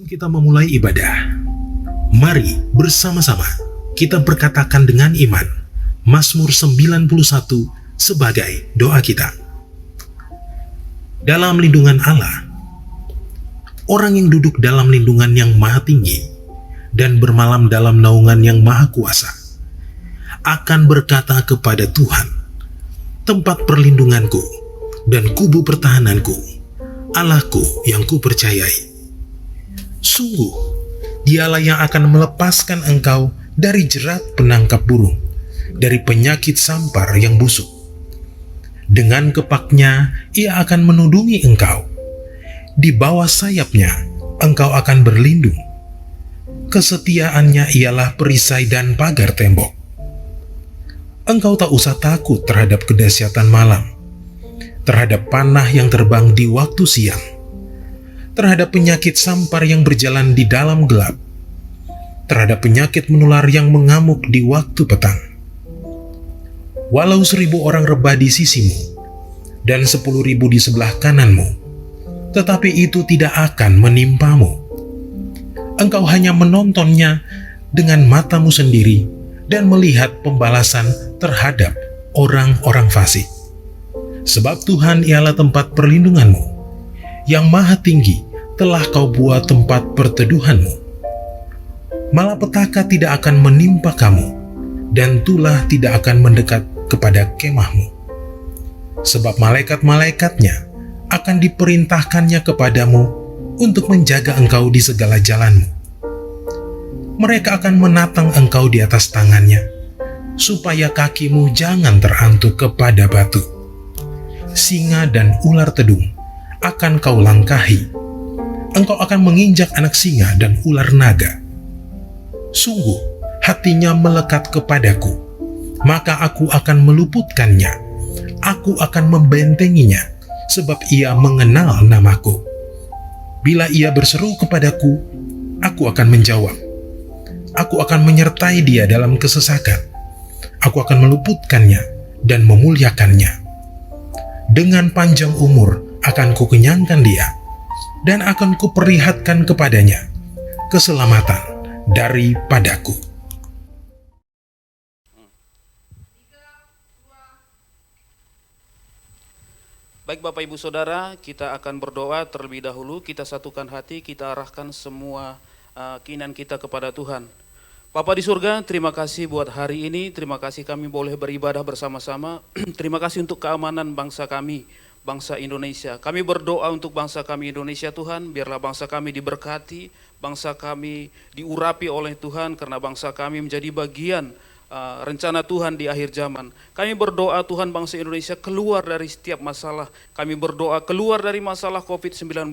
Sebelum kita memulai ibadah, mari bersama-sama kita berkatakan dengan iman Mazmur 91 sebagai doa kita. Dalam lindungan Allah, orang yang duduk dalam lindungan yang maha tinggi dan bermalam dalam naungan yang maha kuasa akan berkata kepada Tuhan, tempat perlindunganku dan kubu pertahananku, Allahku yang kupercayai. Sungguh, dialah yang akan melepaskan engkau dari jerat penangkap burung, dari penyakit sampar yang busuk. Dengan kepaknya, ia akan menudungi engkau. Di bawah sayapnya, engkau akan berlindung. Kesetiaannya ialah perisai dan pagar tembok. Engkau tak usah takut terhadap kedahsyatan malam, terhadap panah yang terbang di waktu siang, terhadap penyakit sampar yang berjalan di dalam gelap, terhadap penyakit menular yang mengamuk di waktu petang. Walau 1.000 orang rebah di sisimu dan 10.000 di sebelah kananmu, tetapi itu tidak akan menimpamu. Engkau hanya menontonnya dengan matamu sendiri dan melihat pembalasan terhadap orang-orang fasik. Sebab Tuhan ialah tempat perlindunganmu, yang maha tinggi telah kau buat tempat perteduhanmu. Malapetaka tidak akan menimpa kamu, dan tulah tidak akan mendekat kepada kemahmu. Sebab malaikat-malaikatnya akan diperintahkannya kepadamu untuk menjaga engkau di segala jalanmu. Mereka akan menatang engkau di atas tangannya, supaya kakimu jangan terantuk kepada batu. Singa dan ular tedung akan kau langkahi. Engkau akan menginjak anak singa dan ular naga. Sungguh, hatinya melekat kepadaku, maka aku akan meluputkannya. Aku akan membentenginya, sebab ia mengenal namaku. Bila ia berseru kepadaku, aku akan menjawab. Aku akan menyertai dia dalam kesesakan. Aku akan meluputkannya dan memuliakannya. Dengan panjang umur akan kukenyangkan dia, dan akan kuperlihatkan kepadanya keselamatan daripadaku. Baik Bapak Ibu Saudara, kita akan berdoa terlebih dahulu. Kita satukan hati, kita arahkan semua keinginan kita kepada Tuhan. Bapa di surga, terima kasih buat hari ini. Terima kasih kami boleh beribadah bersama-sama. Terima kasih untuk keamanan bangsa kami, bangsa Indonesia. Kami berdoa untuk bangsa kami Indonesia Tuhan, biarlah bangsa kami diberkati, bangsa kami diurapi oleh Tuhan, karena bangsa kami menjadi bagian rencana Tuhan di akhir zaman. Kami berdoa Tuhan bangsa Indonesia keluar dari setiap masalah. Kami berdoa keluar dari masalah COVID-19.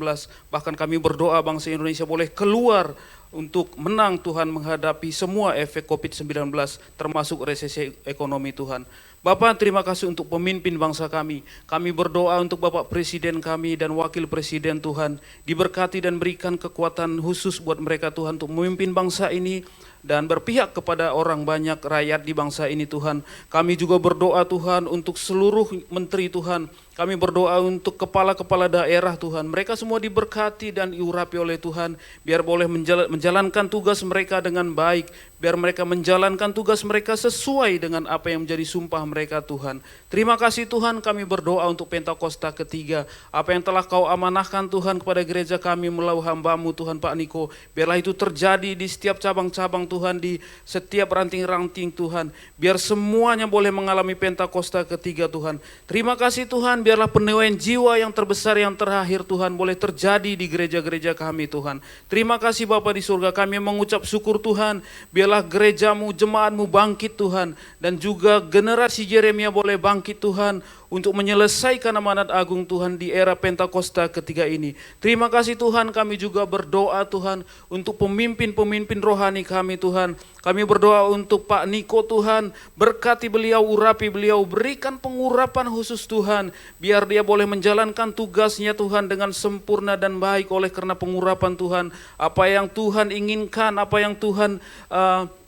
Bahkan kami berdoa bangsa Indonesia boleh keluar untuk menang Tuhan menghadapi semua efek COVID-19 termasuk resesi ekonomi Tuhan. Bapak, terima kasih untuk pemimpin bangsa kami. Kami berdoa untuk Bapak Presiden kami dan Wakil Presiden Tuhan, diberkati dan berikan kekuatan khusus buat mereka Tuhan untuk memimpin bangsa ini dan berpihak kepada orang banyak rakyat di bangsa ini Tuhan. Kami juga berdoa Tuhan untuk seluruh menteri Tuhan. Kami berdoa untuk kepala-kepala daerah Tuhan. Mereka semua diberkati dan diurapi oleh Tuhan. Biar boleh menjalankan tugas mereka dengan baik. Biar mereka menjalankan tugas mereka sesuai dengan apa yang menjadi sumpah mereka Tuhan. Terima kasih Tuhan, kami berdoa untuk Pentakosta ketiga. Apa yang telah kau amanahkan Tuhan kepada gereja kami melalui hamba-Mu Tuhan Pak Niko. Biarlah itu terjadi di setiap cabang-cabang Tuhan, di setiap ranting-ranting Tuhan. Biar semuanya boleh mengalami Pentakosta ketiga Tuhan. Terima kasih Tuhan, biarlah penuaian jiwa yang terbesar yang terakhir Tuhan boleh terjadi di gereja-gereja kami Tuhan. Terima kasih Bapa di surga, kami mengucap syukur Tuhan. Biarlah gerejamu, jemaatmu bangkit Tuhan. Dan juga generasi Yeremia boleh bangkit Tuhan untuk menyelesaikan amanat agung Tuhan di era Pentakosta ketiga ini. Terima kasih Tuhan, kami juga berdoa Tuhan untuk pemimpin-pemimpin rohani kami Tuhan. Kami berdoa untuk Pak Niko Tuhan, berkati beliau, urapi beliau, berikan pengurapan khusus Tuhan. Biar dia boleh menjalankan tugasnya Tuhan dengan sempurna dan baik oleh karena pengurapan Tuhan. Apa yang Tuhan inginkan, apa yang Tuhan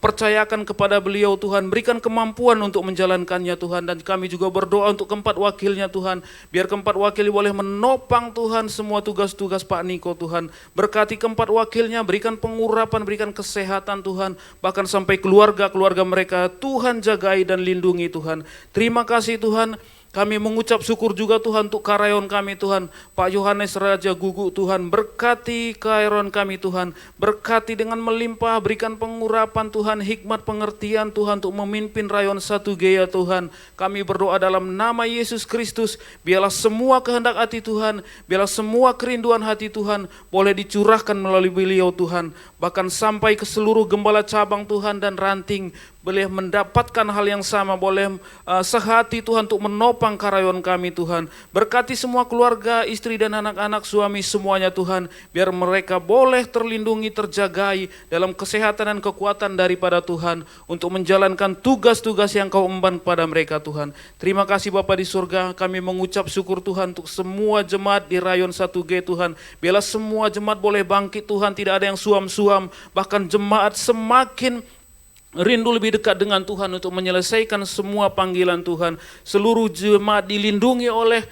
percayakan kepada beliau Tuhan, berikan kemampuan untuk menjalankannya Tuhan. Dan kami juga berdoa untuk keempat wakilnya Tuhan, biar keempat wakil boleh menopang Tuhan semua tugas-tugas Pak Niko Tuhan. Berkati keempat wakilnya, berikan pengurapan, berikan kesehatan Tuhan, bahkan sampai keluarga-keluarga mereka Tuhan jagai dan lindungi Tuhan. Terima kasih Tuhan. Kami mengucap syukur juga Tuhan untuk karyawan kami Tuhan, Pak Yohanes Raja Gugu Tuhan, berkati karyawan kami Tuhan, berkati dengan melimpah, berikan pengurapan Tuhan, hikmat pengertian Tuhan untuk memimpin rayon satu Gea Tuhan. Kami berdoa dalam nama Yesus Kristus, biarlah semua kehendak hati Tuhan, biarlah semua kerinduan hati Tuhan boleh dicurahkan melalui beliau Tuhan, bahkan sampai ke seluruh gembala cabang Tuhan dan ranting, boleh mendapatkan hal yang sama, boleh sehati Tuhan untuk menopang karyawan kami Tuhan. Berkati semua keluarga, istri dan anak-anak, suami semuanya Tuhan, biar mereka boleh terlindungi, terjagai dalam kesehatan dan kekuatan daripada Tuhan untuk menjalankan tugas-tugas yang Kau emban kepada mereka Tuhan. Terima kasih Bapa di surga, kami mengucap syukur Tuhan untuk semua jemaat di rayon 1G Tuhan. Biarlah semua jemaat boleh bangkit Tuhan, tidak ada yang suam-suam, bahkan jemaat semakin rindu lebih dekat dengan Tuhan untuk menyelesaikan semua panggilan Tuhan. Seluruh jemaat dilindungi oleh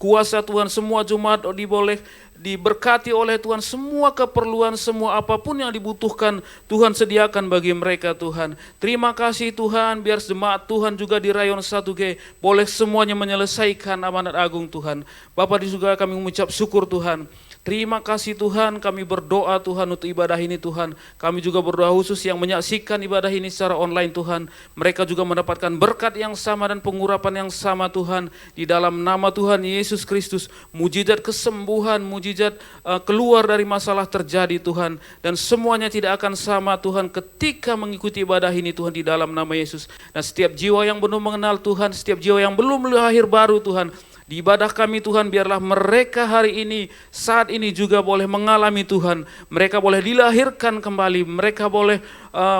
kuasa Tuhan, semua jemaat boleh diberkati oleh Tuhan, semua keperluan, semua apapun yang dibutuhkan Tuhan sediakan bagi mereka Tuhan. Terima kasih Tuhan, biar jemaat Tuhan juga di rayon 1G boleh semuanya menyelesaikan amanat agung Tuhan. Bapa di surga, kami mengucap syukur Tuhan. Terima kasih Tuhan, kami berdoa Tuhan untuk ibadah ini Tuhan. Kami juga berdoa khusus yang menyaksikan ibadah ini secara online Tuhan. Mereka juga mendapatkan berkat yang sama dan pengurapan yang sama Tuhan. Di dalam nama Tuhan Yesus Kristus, mujizat kesembuhan, mujizat keluar dari masalah terjadi Tuhan. Dan semuanya tidak akan sama Tuhan ketika mengikuti ibadah ini Tuhan, di dalam nama Yesus. Dan setiap jiwa yang belum mengenal Tuhan, setiap jiwa yang belum lahir baru Tuhan, di ibadah kami Tuhan, biarlah mereka hari ini, saat ini juga boleh mengalami Tuhan. Mereka boleh dilahirkan kembali, mereka boleh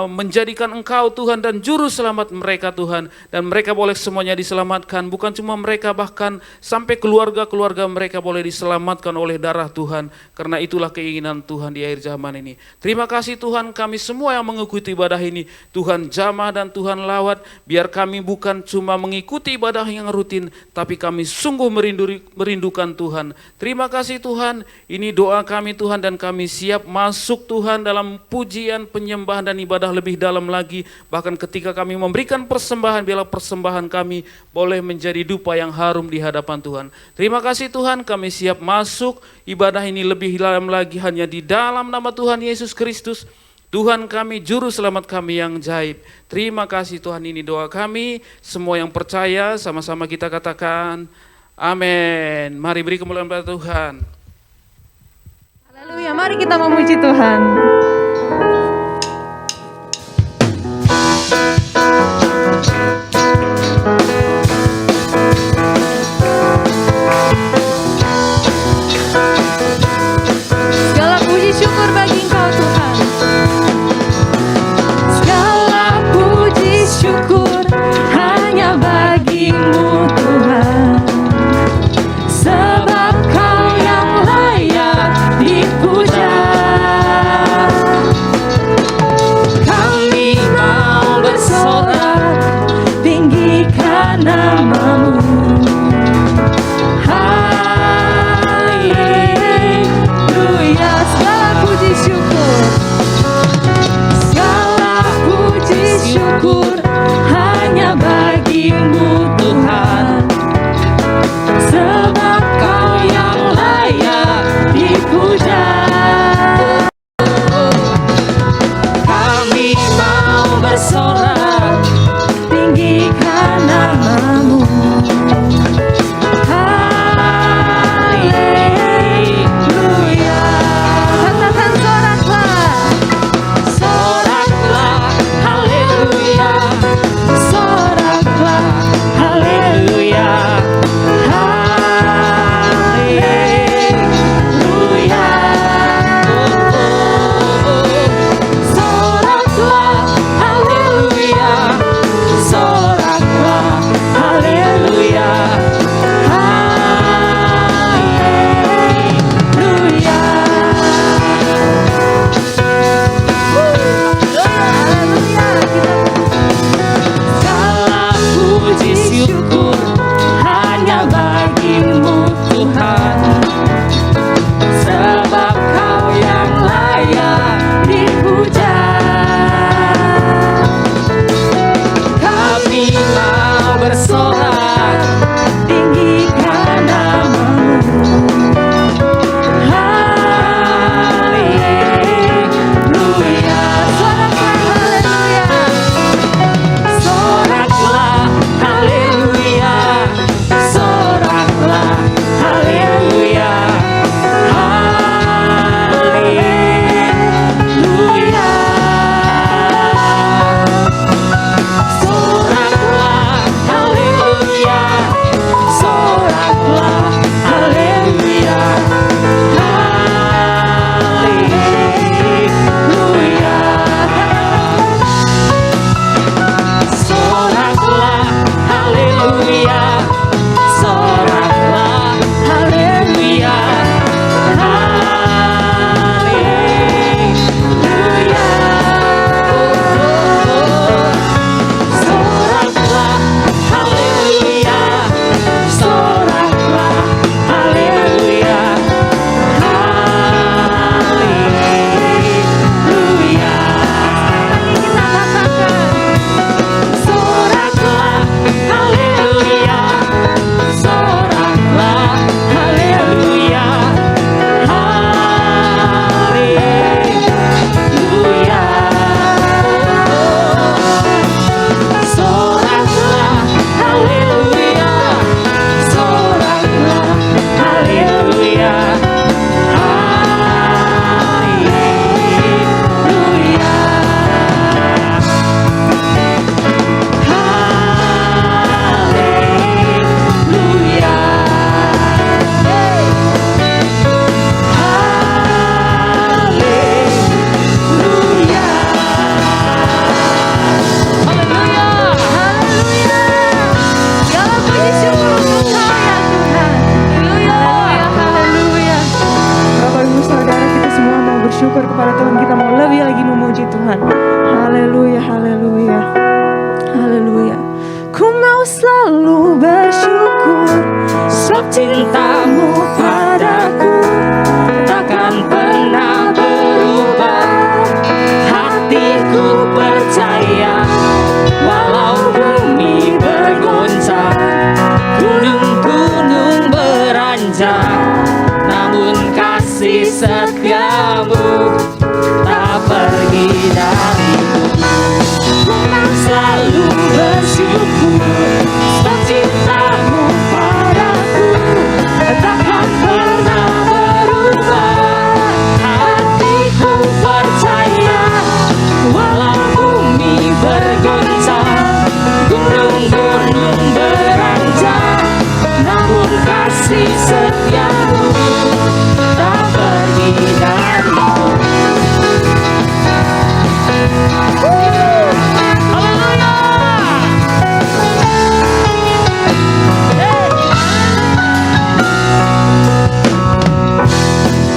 menjadikan Engkau Tuhan dan juru selamat mereka Tuhan. Dan mereka boleh semuanya diselamatkan, bukan cuma mereka, bahkan sampai keluarga-keluarga mereka boleh diselamatkan oleh darah Tuhan. Karena itulah keinginan Tuhan di akhir zaman ini. Terima kasih Tuhan, kami semua yang mengikuti ibadah ini, Tuhan jamah dan Tuhan lawat. Biar kami bukan cuma mengikuti ibadah yang rutin, tapi kami sungguh merindukan Tuhan. Terima kasih Tuhan, ini doa kami Tuhan, dan kami siap masuk Tuhan dalam pujian, penyembahan dan ibadah lebih dalam lagi. Bahkan ketika kami memberikan persembahan, biarlah persembahan kami boleh menjadi dupa yang harum di hadapan Tuhan. Terima kasih Tuhan, kami siap masuk ibadah ini lebih dalam lagi hanya di dalam nama Tuhan Yesus Kristus, Tuhan kami, juru selamat kami yang ajaib. Terima kasih Tuhan, ini doa kami. Semua yang percaya sama-sama kita katakan amin. Mari beri kemuliaan pada Tuhan. Haleluya, mari kita memuji Tuhan. Segala puji syukur bagi Engkau Tuhan. Segala puji syukur hanya bagi-Mu Tuhan. Sebab Kau yang layak dipuja. bersyukur kepada Tuhan. Kita mau lebih lagi memuji Tuhan. Haleluya, haleluya, haleluya. Ku mau selalu bersyukur sebab cintamu padaku takkan pernah berubah. Hatiku percaya walau bumi bergoncang, gunung-gunung beranjak, namun kasih setiamu tak pergi dariku. Ku mau selalu bersyukur sebab cintamu padaku takkan pernah berubah. Hatiku percaya walau bumi bergoncang, gunung-gunung beranjak, namun kasih setiamu tak pergi dariku.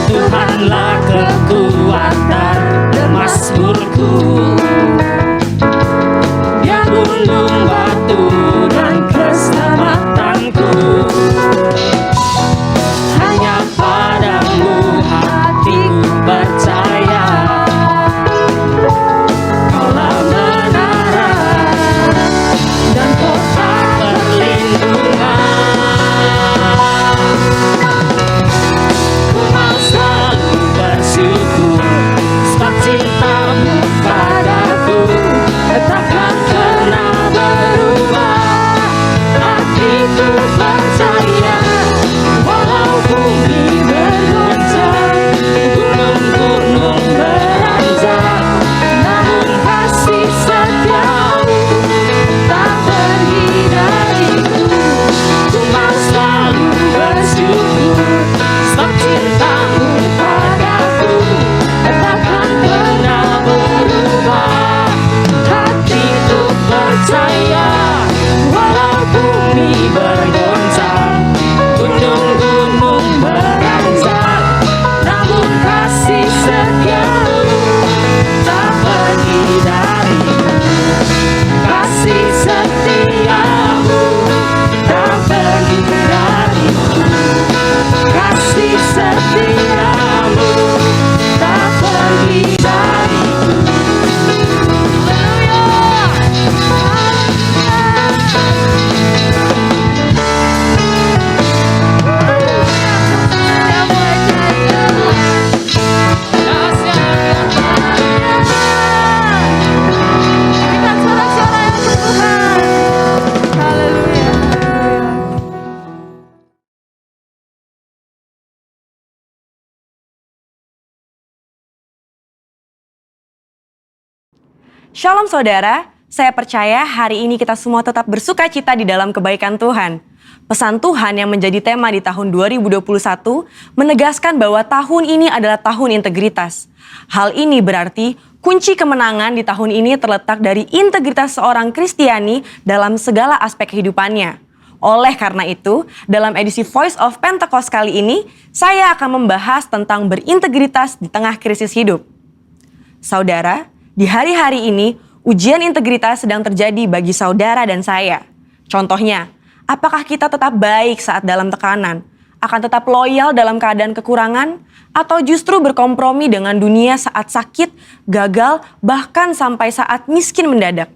Tuhanlah kekuatan dan mazmurku, Dia gunung batu dan keselamatanku. Hanya padamu hatiku percaya, Kaulah menara dan kota perlindungan. Ku mau selalu bersyukur sebab cintamu padaku takkan pernah berubah. Hatiku percaya walau bumi bergoncang, gunung-gunung beranjak, namun kasih setiamu tak pergi dariku. Ku mau selalu bersyukur sebab cintamu padaku takkan pernah berubah. Hatiku percaya walau bumi bergoncang, gunung-gunung beranjak, namun kasih setiamu tak pergi dariku. Kasih setiamu tak pergi dariku. Kasih setiamu tak pergi dariku. Shalom saudara, saya percaya hari ini kita semua tetap bersuka cita di dalam kebaikan Tuhan. Pesan Tuhan yang menjadi tema di tahun 2021 menegaskan bahwa tahun ini adalah tahun integritas. Hal ini berarti kunci kemenangan di tahun ini terletak dari integritas seorang Kristiani dalam segala aspek kehidupannya. Oleh karena itu, dalam edisi Voice of Pentecost kali ini, saya akan membahas tentang berintegritas di tengah krisis hidup. Saudara, di hari-hari ini, ujian integritas sedang terjadi bagi saudara dan saya. Contohnya, apakah kita tetap baik saat dalam tekanan, akan tetap loyal dalam keadaan kekurangan, atau justru berkompromi dengan dunia saat sakit, gagal, bahkan sampai saat miskin mendadak?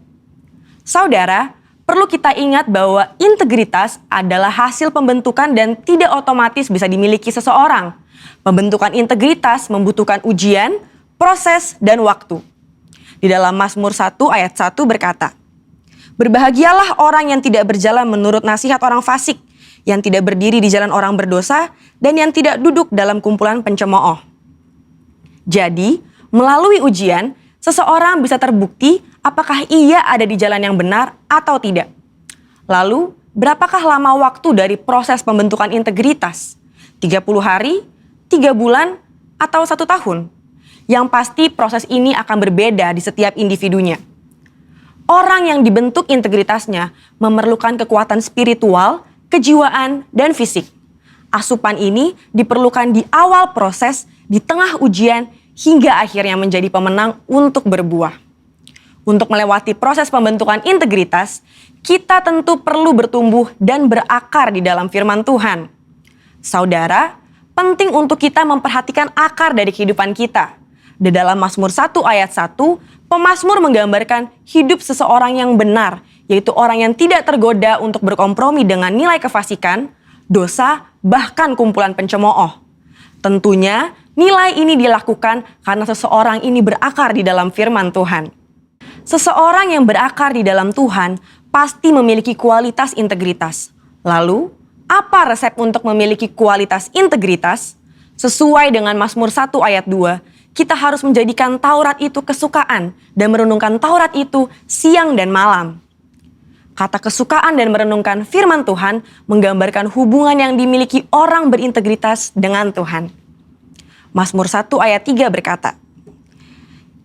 Saudara, perlu kita ingat bahwa integritas adalah hasil pembentukan dan tidak otomatis bisa dimiliki seseorang. Pembentukan integritas membutuhkan ujian, proses, dan waktu. Di dalam Mazmur 1 ayat 1 berkata, "Berbahagialah orang yang tidak berjalan menurut nasihat orang fasik, yang tidak berdiri di jalan orang berdosa, dan yang tidak duduk dalam kumpulan pencemooh." Jadi, melalui ujian, seseorang bisa terbukti apakah ia ada di jalan yang benar atau tidak. Lalu, berapakah lama waktu dari proses pembentukan integritas? 30 hari, 3 bulan, atau 1 tahun? Yang pasti proses ini akan berbeda di setiap individunya. Orang yang dibentuk integritasnya memerlukan kekuatan spiritual, kejiwaan, dan fisik. Asupan ini diperlukan di awal proses, di tengah ujian, hingga akhirnya menjadi pemenang untuk berbuah. Untuk melewati proses pembentukan integritas, kita tentu perlu bertumbuh dan berakar di dalam firman Tuhan. Saudara, penting untuk kita memperhatikan akar dari kehidupan kita. Di dalam Mazmur 1 ayat 1, pemazmur menggambarkan hidup seseorang yang benar, yaitu orang yang tidak tergoda untuk berkompromi dengan nilai kefasikan, dosa, bahkan kumpulan pencemooh. Tentunya, nilai ini dilakukan karena seseorang ini berakar di dalam firman Tuhan. Seseorang yang berakar di dalam Tuhan pasti memiliki kualitas integritas. Lalu, apa resep untuk memiliki kualitas integritas? Sesuai dengan Mazmur 1 ayat 2, kita harus menjadikan Taurat itu kesukaan dan merenungkan Taurat itu siang dan malam. Kata kesukaan dan merenungkan firman Tuhan menggambarkan hubungan yang dimiliki orang berintegritas dengan Tuhan. Mazmur 1 ayat 3 berkata,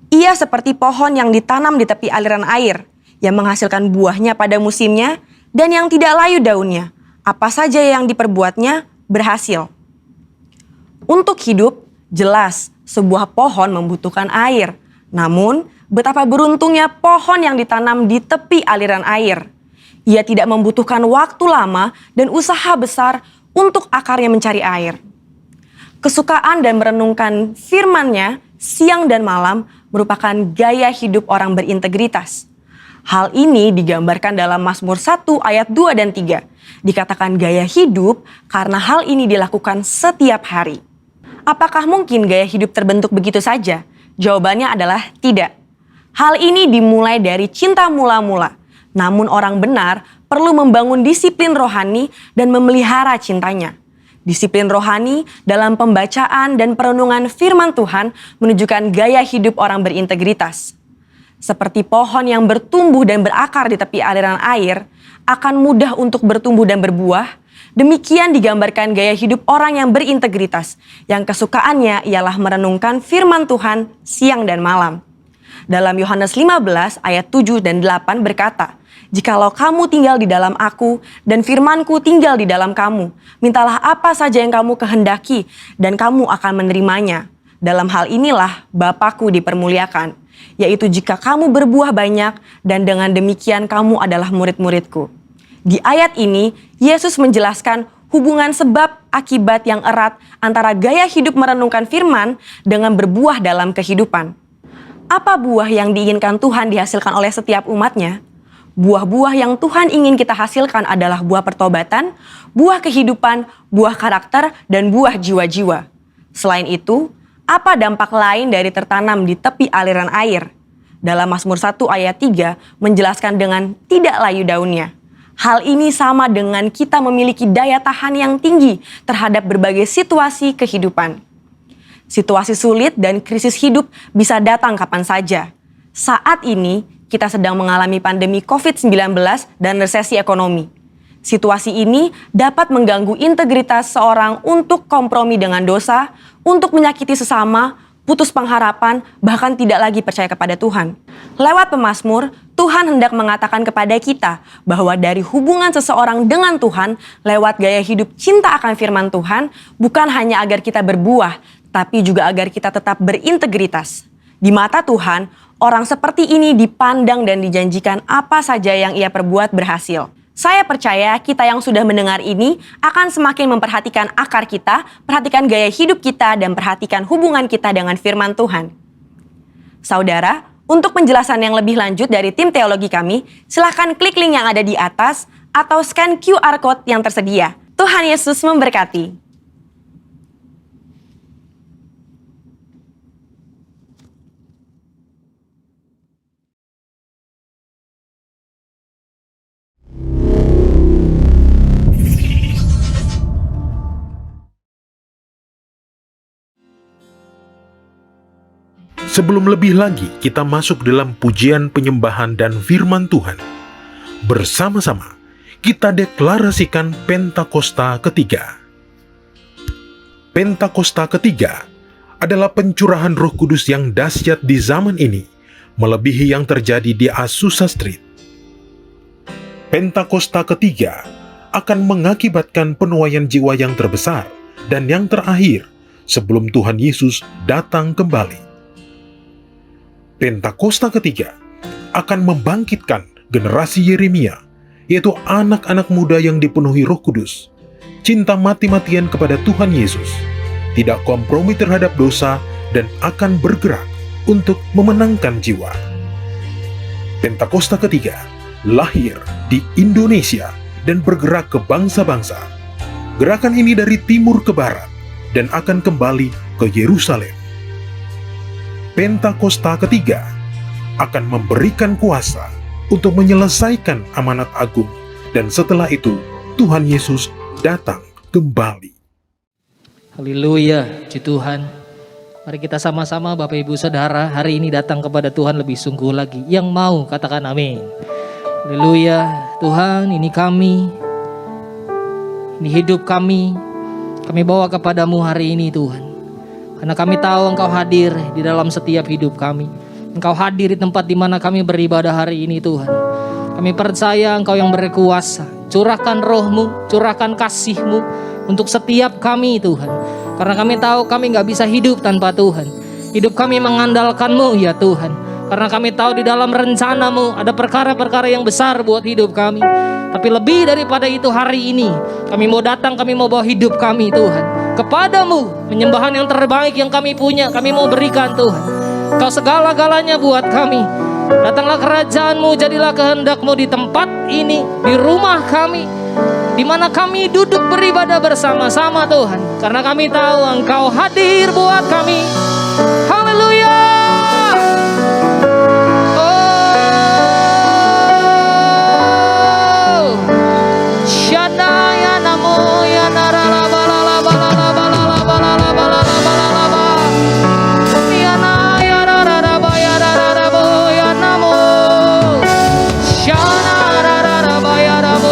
"Ia seperti pohon yang ditanam di tepi aliran air, yang menghasilkan buahnya pada musimnya, dan yang tidak layu daunnya. Apa saja yang diperbuatnya berhasil." Untuk hidup, jelas sebuah pohon membutuhkan air. Namun, betapa beruntungnya pohon yang ditanam di tepi aliran air. Ia tidak membutuhkan waktu lama dan usaha besar untuk akarnya mencari air. Kesukaan dan merenungkan firman-Nya siang dan malam merupakan gaya hidup orang berintegritas. Hal ini digambarkan dalam Mazmur 1 ayat 2 dan 3. Dikatakan gaya hidup karena hal ini dilakukan setiap hari. Apakah mungkin gaya hidup terbentuk begitu saja? Jawabannya adalah tidak. Hal ini dimulai dari cinta mula-mula. Namun orang benar perlu membangun disiplin rohani dan memelihara cintanya. Disiplin rohani dalam pembacaan dan perenungan firman Tuhan menunjukkan gaya hidup orang berintegritas. Seperti pohon yang bertumbuh dan berakar di tepi aliran air, akan mudah untuk bertumbuh dan berbuah. Demikian digambarkan gaya hidup orang yang berintegritas, yang kesukaannya ialah merenungkan firman Tuhan siang dan malam. Dalam Yohanes 15 ayat 7 dan 8 berkata, "Jikalau kamu tinggal di dalam aku dan firmanku tinggal di dalam kamu, mintalah apa saja yang kamu kehendaki dan kamu akan menerimanya. Dalam hal inilah Bapa-Ku dipermuliakan, yaitu jika kamu berbuah banyak dan dengan demikian kamu adalah murid-murid-Ku." Di ayat ini, Yesus menjelaskan hubungan sebab akibat yang erat antara gaya hidup merenungkan firman dengan berbuah dalam kehidupan. Apa buah yang diinginkan Tuhan dihasilkan oleh setiap umatnya? Buah-buah yang Tuhan ingin kita hasilkan adalah buah pertobatan, buah kehidupan, buah karakter, dan buah jiwa-jiwa. Selain itu, apa dampak lain dari tertanam di tepi aliran air? Dalam Mazmur 1 ayat 3 menjelaskan dengan tidak layu daunnya. Hal ini sama dengan kita memiliki daya tahan yang tinggi terhadap berbagai situasi kehidupan. Situasi sulit dan krisis hidup bisa datang kapan saja. Saat ini, kita sedang mengalami pandemi COVID-19 dan resesi ekonomi. Situasi ini dapat mengganggu integritas seorang untuk kompromi dengan dosa, untuk menyakiti sesama, putus pengharapan, bahkan tidak lagi percaya kepada Tuhan. Lewat pemazmur, Tuhan hendak mengatakan kepada kita bahwa dari hubungan seseorang dengan Tuhan, lewat gaya hidup cinta akan firman Tuhan, bukan hanya agar kita berbuah, tapi juga agar kita tetap berintegritas. Di mata Tuhan, orang seperti ini dipandang dan dijanjikan apa saja yang ia perbuat berhasil. Saya percaya kita yang sudah mendengar ini akan semakin memperhatikan akar kita, perhatikan gaya hidup kita, dan perhatikan hubungan kita dengan firman Tuhan. Saudara, untuk penjelasan yang lebih lanjut dari tim teologi kami, silakan klik link yang ada di atas atau scan QR Code yang tersedia. Tuhan Yesus memberkati. Sebelum lebih lagi kita masuk dalam pujian penyembahan dan firman Tuhan, bersama-sama kita deklarasikan Pentakosta ketiga. Pentakosta ketiga adalah pencurahan Roh Kudus yang dahsyat di zaman ini, melebihi yang terjadi di Azusa Street. Pentakosta ketiga akan mengakibatkan penuaian jiwa yang terbesar dan yang terakhir sebelum Tuhan Yesus datang kembali. Pentakosta ketiga akan membangkitkan generasi Yeremia, yaitu anak-anak muda yang dipenuhi Roh Kudus, cinta mati-matian kepada Tuhan Yesus, tidak kompromi terhadap dosa, dan akan bergerak untuk memenangkan jiwa. Pentakosta ketiga lahir di Indonesia dan bergerak ke bangsa-bangsa. Gerakan ini dari timur ke barat dan akan kembali ke Yerusalem. Pentakosta ketiga akan memberikan kuasa untuk menyelesaikan amanat agung, dan setelah itu Tuhan Yesus datang kembali. Haleluya, puji Tuhan. Mari kita sama-sama Bapak Ibu Saudara hari ini datang kepada Tuhan lebih sungguh lagi. Yang mau katakan amin. Haleluya, Tuhan ini kami, ini hidup kami bawa kepadamu hari ini Tuhan. Karena kami tahu Engkau hadir di dalam setiap hidup kami. Engkau hadir di tempat di mana kami beribadah hari ini Tuhan. Kami percaya Engkau yang berkuasa. Curahkan roh-Mu, curahkan kasih-Mu untuk setiap kami Tuhan. Karena kami tahu kami gak bisa hidup tanpa Tuhan. Hidup kami mengandalkan-Mu ya Tuhan. Karena kami tahu di dalam rencana-Mu ada perkara-perkara yang besar buat hidup kami. Tapi lebih daripada itu hari ini kami mau datang, kami mau bawa hidup kami Tuhan kepadamu. Penyembahan yang terbaik yang kami punya kami mau berikan Tuhan. Kau segala-galanya buat kami. Datanglah kerajaan-Mu, jadilah kehendak-Mu di tempat ini, di rumah kami, di mana kami duduk beribadah bersama-sama Tuhan. Karena kami tahu Engkau hadir buat kami. Haleluya. Oh, Shadaya namo ya narala balala balala balala balala balala balala ya na ya rara baya rara boya namo shana rara baya rabo.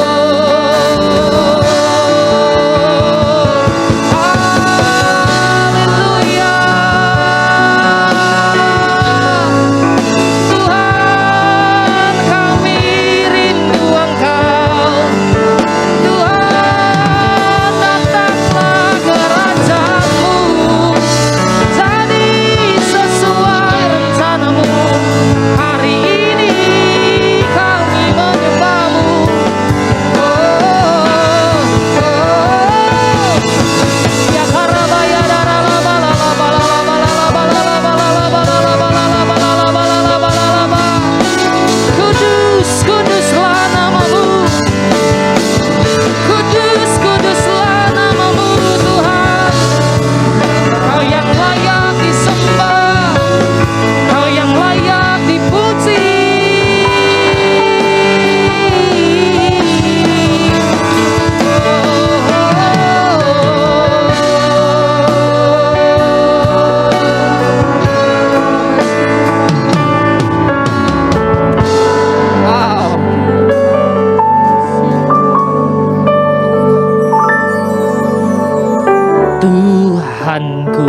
Tuhanku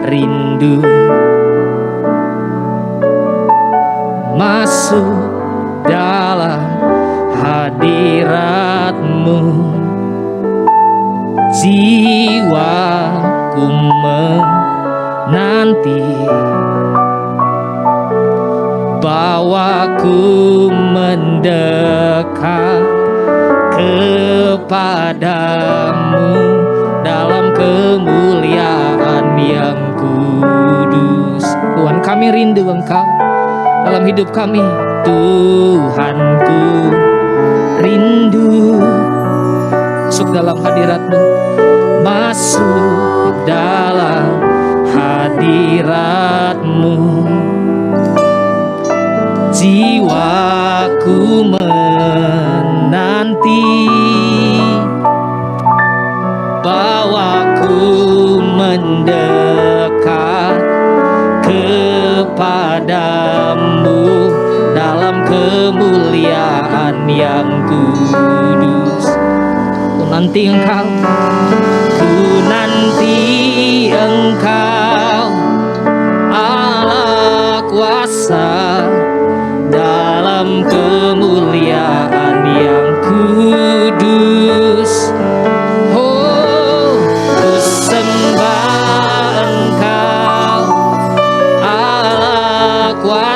rindu masuk dalam hadirat-Mu. Jiwaku menanti, bawaku mendekat kepadamu dalam kemuliaan yang kudus. Tuhan, kami rindu Engkau dalam hidup kami. Tuhanku rindu masuk dalam hadirat-Mu, masuk dalam hadirat-Mu. Jiwaku menanti, bawaku mendekat kepadamu dalam kemuliaan yang kudus. Ku nanti Engkau, ku nanti Engkau, Allah kuasa dalam kemuliaan yang kudus.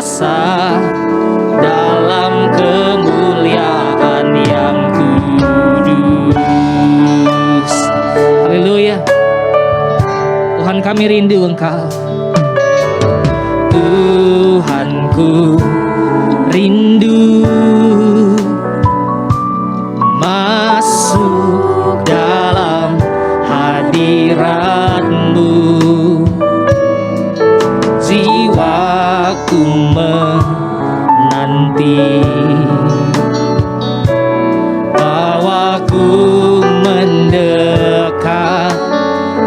kuasa dalam kemuliaan yang kudus. Haleluya. Tuhan, kami rindu Engkau. Tuhanku rindu masuk dalam hadirat-Mu. Jiwaku menanti, bawaku mendekat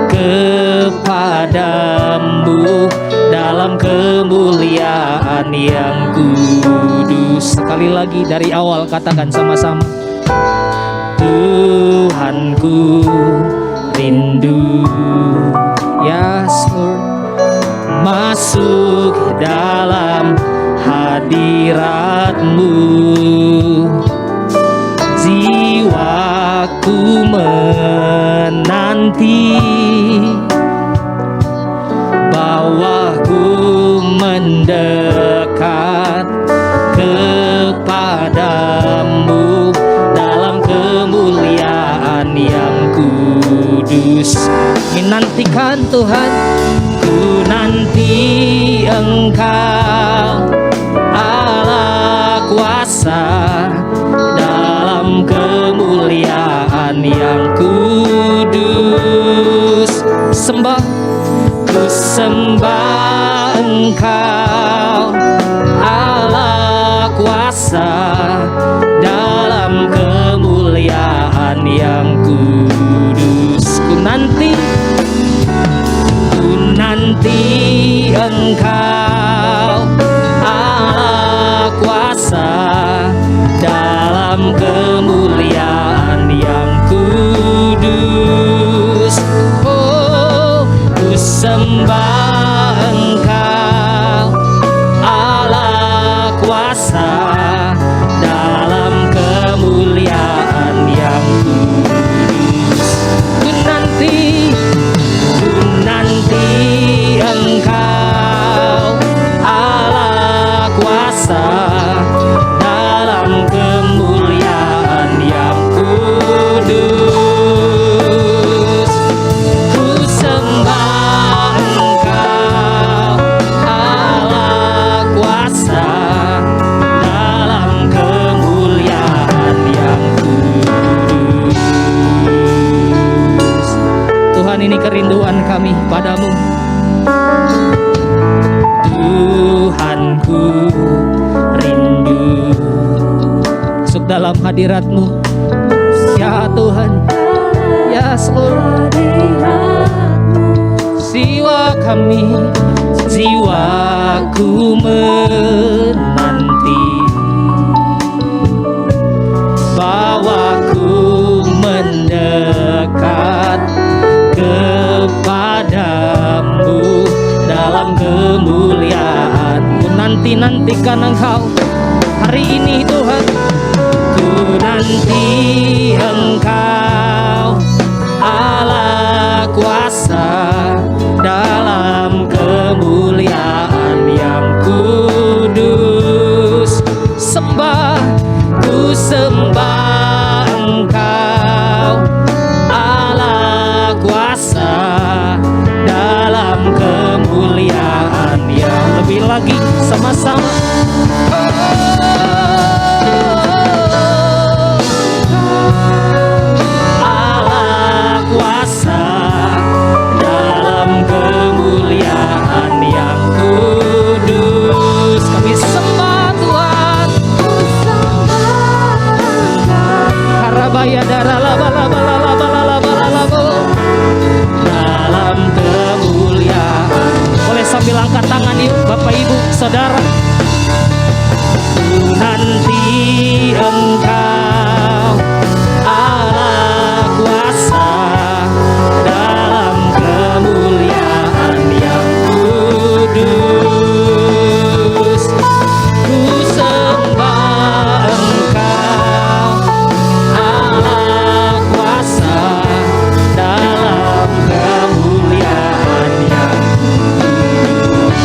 kepadamu dalam kemuliaan yang kudus. Sekali lagi dari awal katakan sama-sama. Tuhanku rindu, yes Lord, masuk dalam hadirat-Mu. Jiwaku menanti, bawaku mendekat kepadamu dalam kemuliaan yang kudus. Menantikan Tuhan, ku nanti Engkau Allah kuasa dalam kemuliaan yang kudus. Sembah, ku sembah Engkau Allah kuasa dalam kemuliaan yang kudus. Ku nanti Engkau Allah kuasa dalam kemuliaan yang kudus. Oh, ku sembah Engkau Allah kuasa dalam kemuliaan yang kudus. Ku nanti Engkau Allah kuasa dalam kemuliaan yang kudus. Ku sembah Engkau Allah kuasa dalam kemuliaan yang kudus. Tuhan, ini kerinduan kami padamu. Tuhanku rindu masuk dalam hadirat-Mu, ya Tuhan, ya seluruh jiwa kami, jiwaku menanti, bawaku mendekat kepadamu dalam kemuliaan. Ku nantikan Engkau hari ini Tuhan. Ku nanti Engkau Allah kuasa dalam kemuliaan yang kudus. Sembah, ku sembah Engkau Allah kuasa dalam kemuliaan yang lebih lagi. Sama-sama. Allah kuasa dalam kemuliaan yang kudus. Kami sembah Tuhan. Harabaya darah laba dalam kemuliaan. Boleh sambil angkat tangan yuk Bapak Ibu Saudara. Ku nanti Engkau Allah kuasa dalam kemuliaan yang kudus. Ku sembah Engkau Allah kuasa dalam kemuliaan yang kudus.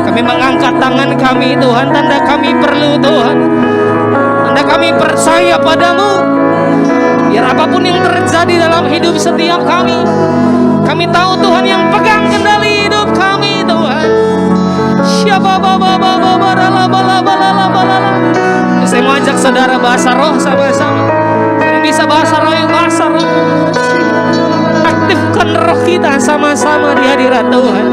Kami mengangkat tangan kami Tuhan, tanda kami perlu Tuhan, tanda kami percaya padamu. Biar apapun yang terjadi dalam hidup setiap kami tahu Tuhan yang pegang kendali hidup kami Tuhan. Saya mau ajak saudara bahasa roh sama-sama. Yang bisa bahasa roh, yang bahasa roh. Aktifkan roh kita sama-sama di hadirat Tuhan.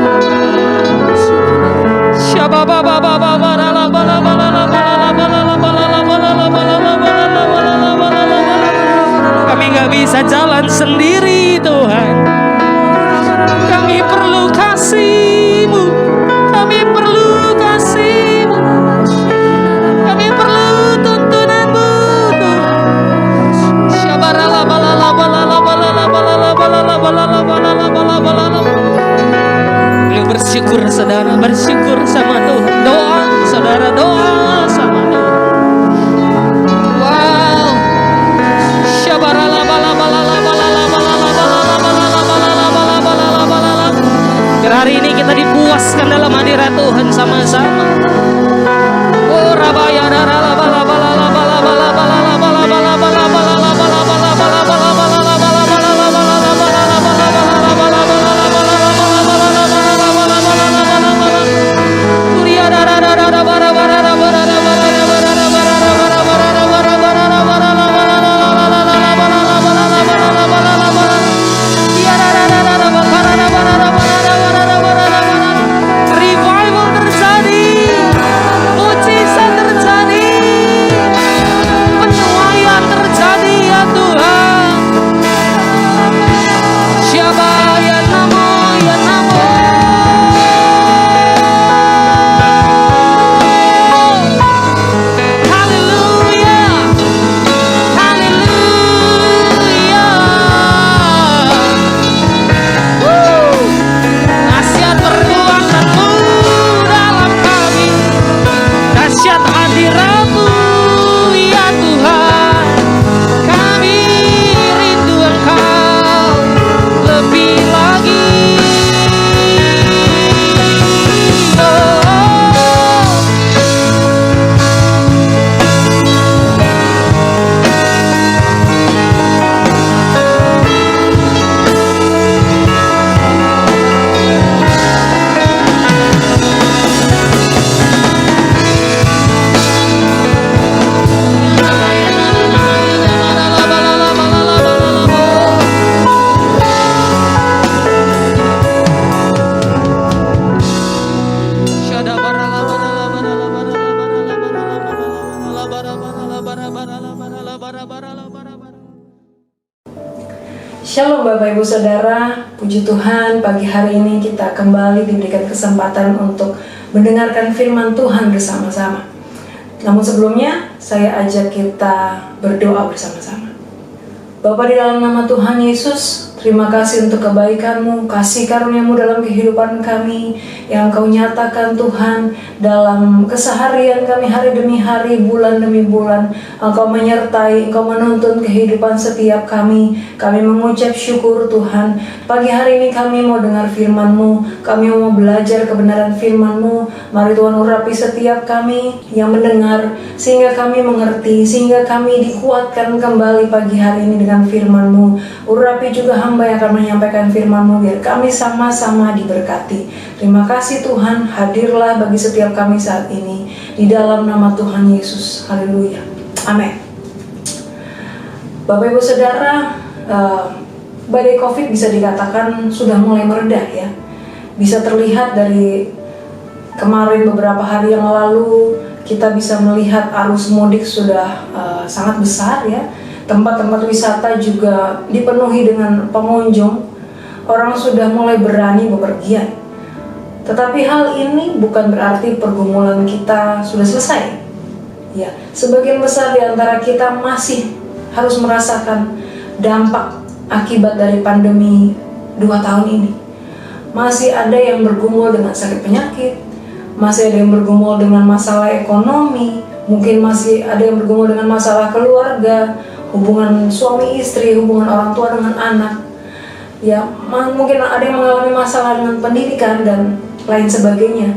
Kami gak bisa jalan sendiri Tuhan. Kami perlu kasih-Mu. Kami perlu kasih-Mu. Kami perlu tuntunan-Mu Tuhan. Bersyukur saudara, bersyukur sama Tuhan. Doa saudara, doa sama Tuhan. Wow. Biar hari ini kita dipuaskan dalam hadirat Tuhan sama-sama. Oh rabaya darala bala bala bala bala bala bala bala bala bala Shalom Bapak Ibu Saudara, puji Tuhan pagi hari ini kita kembali diberikan kesempatan untuk mendengarkan firman Tuhan bersama-sama. Namun sebelumnya saya ajak kita berdoa bersama-sama. Bapa di dalam nama Tuhan Yesus, terima kasih untuk kebaikan-Mu, kasih karunia-Mu dalam kehidupan kami yang Engkau nyatakan Tuhan dalam keseharian kami hari demi hari, bulan demi bulan. Engkau menyertai, Engkau menuntun kehidupan setiap kami. Kami mengucap syukur Tuhan. Pagi hari ini kami mau dengar firman-Mu, kami mau belajar kebenaran firman-Mu. Mari Tuhan urapi setiap kami yang mendengar, sehingga kami mengerti, sehingga kami dikuatkan kembali pagi hari ini dengan firman-Mu. Urapi juga hamba yang akan menyampaikan firman-Mu, biar kami sama-sama diberkati. Terima kasih Tuhan, hadirlah bagi setiap kami saat ini, di dalam nama Tuhan Yesus. Haleluya. Amin. Bapak Ibu Saudara, badai COVID bisa dikatakan sudah mulai mereda ya. Bisa terlihat dari kemarin beberapa hari yang lalu, kita bisa melihat arus mudik sudah sangat besar ya. Tempat-tempat wisata juga dipenuhi dengan pengunjung. Orang sudah mulai berani bepergian. Tetapi hal ini bukan berarti pergumulan kita sudah selesai. Ya, sebagian besar di antara kita masih harus merasakan dampak akibat dari pandemi 2 tahun ini. Masih ada yang bergumul dengan sakit penyakit, masih ada yang bergumul dengan masalah ekonomi, mungkin masih ada yang bergumul dengan masalah keluarga, hubungan suami istri, hubungan orang tua dengan anak. ya mungkin ada yang mengalami masalah dengan pendidikan dan lain sebagainya.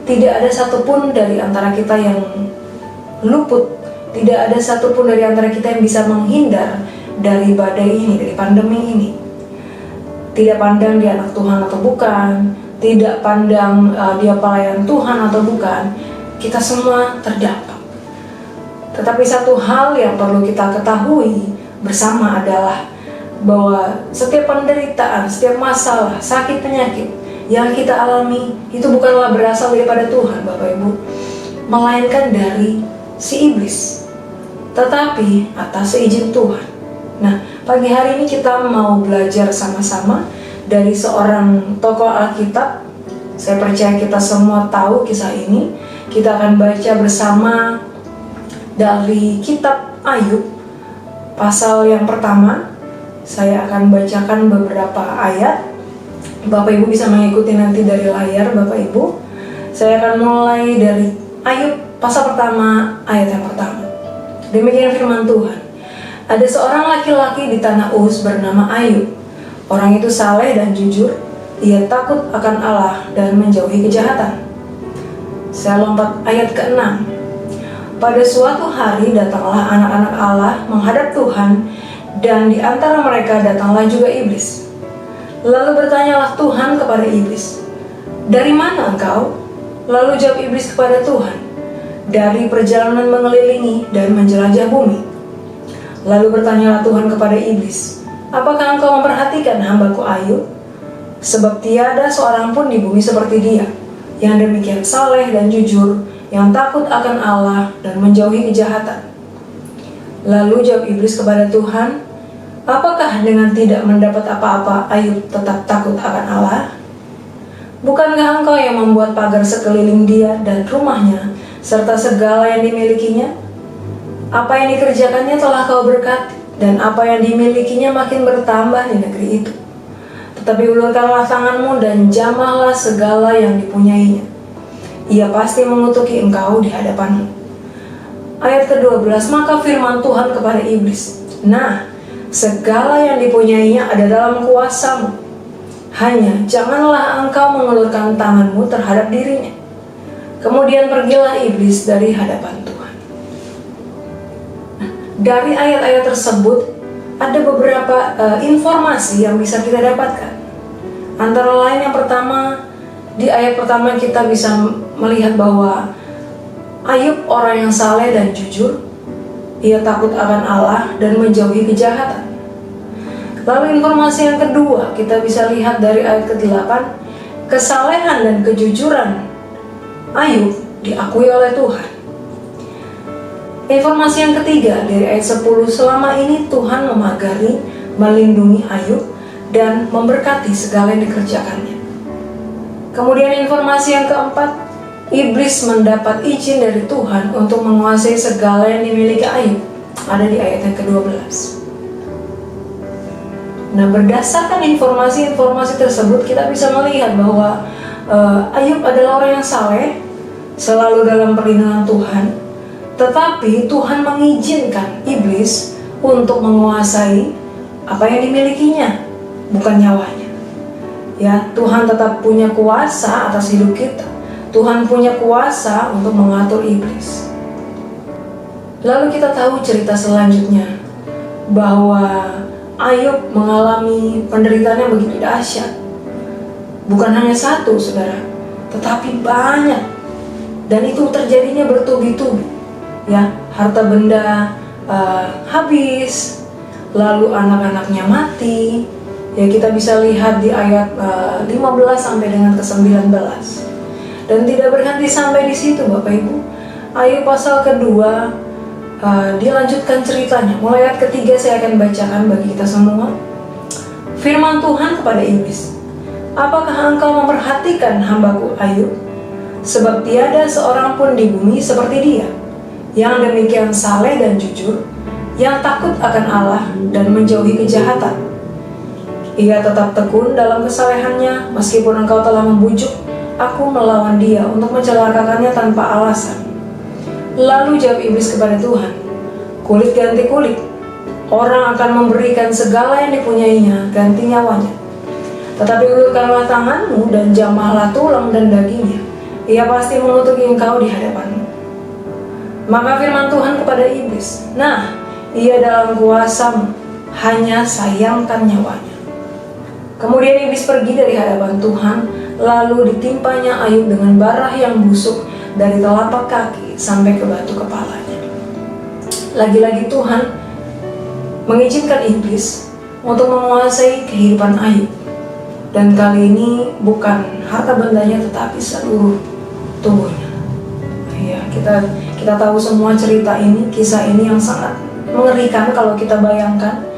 Tidak ada satupun dari antara kita yang luput, tidak ada satupun dari antara kita yang bisa menghindar dari badai ini, dari pandemi ini. Tidak pandang dia anak Tuhan atau bukan, tidak pandang dia pelayan Tuhan atau bukan, kita semua terdampak. Tetapi satu hal yang perlu kita ketahui bersama adalah bahwa setiap penderitaan, setiap masalah, sakit, penyakit yang kita alami itu bukanlah berasal daripada Tuhan, Bapak Ibu, melainkan dari si iblis, tetapi atas izin Tuhan. Nah, pagi hari ini kita mau belajar sama-sama dari seorang tokoh Alkitab. Saya percaya kita semua tahu kisah ini. Kita akan baca bersama dari kitab Ayub, pasal yang pertama. Saya akan bacakan beberapa ayat. Bapak Ibu bisa mengikuti nanti dari layar Bapak Ibu. Saya akan mulai dari Ayub pasal pertama, ayat yang pertama. Demikian firman Tuhan. Ada seorang laki-laki di tanah Uz bernama Ayub. Orang itu saleh dan jujur. Ia takut akan Allah dan menjauhi kejahatan. Saya lompat ayat ke-6. Pada suatu hari datanglah anak-anak Allah menghadap Tuhan, dan di antara mereka datanglah juga iblis. Lalu bertanyalah Tuhan kepada iblis, "Dari mana engkau?" Lalu jawab iblis kepada Tuhan, "Dari perjalanan mengelilingi dan menjelajah bumi." Lalu bertanyalah Tuhan kepada iblis, "Apakah engkau memperhatikan hambaku Ayub? Sebab tiada seorang pun di bumi seperti dia, yang demikian saleh dan jujur, yang takut akan Allah dan menjauhi kejahatan." Lalu jawab iblis kepada Tuhan, "Apakah dengan tidak mendapat apa-apa Ayub tetap takut akan Allah? Bukankah engkau yang membuat pagar sekeliling dia dan rumahnya, serta segala yang dimilikinya? Apa yang dikerjakannya telah kau berkati, dan apa yang dimilikinya makin bertambah di negeri itu. Tetapi ulurkanlah tanganmu dan jamahlah segala yang dipunyainya. Ia pasti mengutuki engkau di hadapanmu." Ayat ke-12, maka firman Tuhan kepada iblis, "Nah, segala yang dipunyainya ada dalam kuasamu. Hanya janganlah engkau mengulurkan tanganmu terhadap dirinya." Kemudian pergilah iblis dari hadapan Tuhan. Nah, dari ayat-ayat tersebut ada beberapa informasi yang bisa kita dapatkan. Antara lain yang pertama, di ayat pertama kita bisa melihat bahwa Ayub orang yang saleh dan jujur. Ia takut akan Allah dan menjauhi kejahatan. Lalu informasi yang kedua kita bisa lihat dari ayat ke-8, kesalehan dan kejujuran Ayub diakui oleh Tuhan. Informasi yang ketiga dari ayat 10, selama ini Tuhan memagari, melindungi Ayub dan memberkati segala yang dikerjakannya. Kemudian informasi yang keempat, iblis mendapat izin dari Tuhan untuk menguasai segala yang dimiliki Ayub. Ada di ayat yang ke-12. Nah, berdasarkan informasi-informasi tersebut kita bisa melihat bahwa Ayub adalah orang yang saleh, selalu dalam perlindungan Tuhan. Tetapi Tuhan mengizinkan iblis untuk menguasai apa yang dimilikinya, bukan nyawanya. Ya, Tuhan tetap punya kuasa atas hidup kita. Tuhan punya kuasa untuk mengatur iblis. Lalu kita tahu cerita selanjutnya, bahwa Ayub mengalami penderitaan yang begitu dahsyat. Bukan hanya satu, saudara, tetapi banyak. Dan itu terjadinya bertubi-tubi. Ya, harta benda habis, lalu anak-anaknya mati. Ya, kita bisa lihat di ayat 15 sampai dengan ke-19. Dan tidak berhenti sampai di situ, Bapak Ibu. Ayub pasal kedua dilanjutkan ceritanya. Mulai ayat ketiga saya akan bacakan bagi kita semua. Firman Tuhan kepada iblis, "Apakah engkau memperhatikan hambaku Ayub? Sebab tiada seorang pun di bumi seperti dia, yang demikian saleh dan jujur, yang takut akan Allah dan menjauhi kejahatan. Ia tetap tekun dalam kesalehannya, meskipun engkau telah membujuk aku melawan dia untuk mencelakakannya tanpa alasan." Lalu jawab iblis kepada Tuhan, "Kulit ganti kulit. Orang akan memberikan segala yang dipunyainya ganti nyawanya. Tetapi ulurkanlah tanganmu dan jamahlah tulang dan dagingnya. Ia pasti mengutuki engkau di hadapanmu. Maka firman Tuhan kepada iblis, nah, ia dalam kuasamu, hanya sayangkan nyawanya. Kemudian iblis pergi dari hadapan Tuhan, lalu ditimpanya Ayub dengan bara yang busuk dari telapak kaki sampai ke batu kepalanya. Lagi-lagi Tuhan mengizinkan iblis untuk menguasai kehidupan Ayub. Dan kali ini bukan harta bendanya tetapi seluruh tubuhnya. Ya, kita tahu semua cerita ini, kisah ini yang sangat mengerikan kalau kita bayangkan.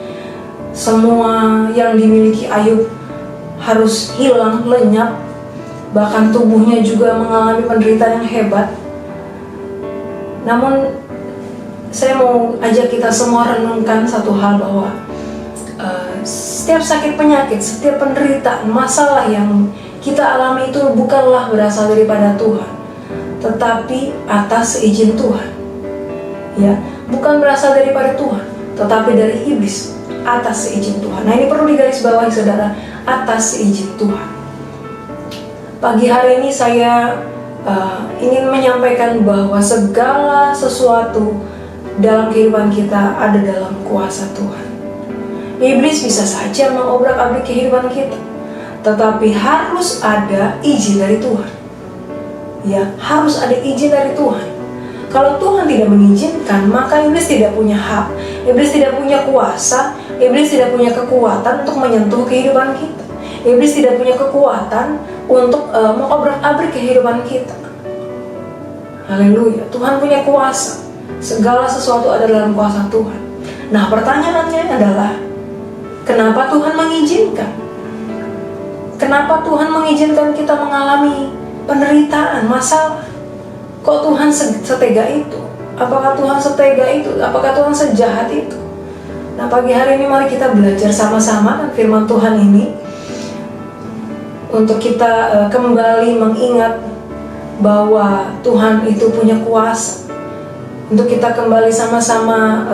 Semua yang dimiliki Ayub harus hilang, lenyap. Bahkan tubuhnya juga mengalami penderitaan yang hebat. Namun saya mau ajak kita semua renungkan satu hal, bahwa setiap sakit penyakit, setiap penderitaan, masalah yang kita alami itu bukanlah berasal daripada Tuhan, tetapi atas izin Tuhan. Ya, bukan berasal daripada Tuhan, tetapi dari iblis atas izin Tuhan. Nah, ini perlu digarisbawahi saudara, atas izin Tuhan. Pagi hari ini saya ingin menyampaikan bahwa segala sesuatu dalam kehidupan kita ada dalam kuasa Tuhan. Iblis bisa saja mengobrak-abrik kehidupan kita, tetapi harus ada izin dari Tuhan. Ya, harus ada izin dari Tuhan. Kalau Tuhan tidak mengizinkan, maka iblis tidak punya hak, iblis tidak punya kuasa, iblis tidak punya kekuatan untuk menyentuh kehidupan kita. Iblis tidak punya kekuatan untuk mengobrak-abrik kehidupan kita. Haleluya, Tuhan punya kuasa. Segala sesuatu ada dalam kuasa Tuhan. Nah, pertanyaannya adalah, kenapa Tuhan mengizinkan? Kenapa Tuhan mengizinkan kita mengalami penderitaan, masalah? Kok Tuhan setega itu? Apakah Tuhan setega itu? Apakah Tuhan sejahat itu? Nah, pagi hari ini mari kita belajar sama-sama firman Tuhan ini, untuk kita kembali mengingat bahwa Tuhan itu punya kuasa. Untuk kita kembali sama-sama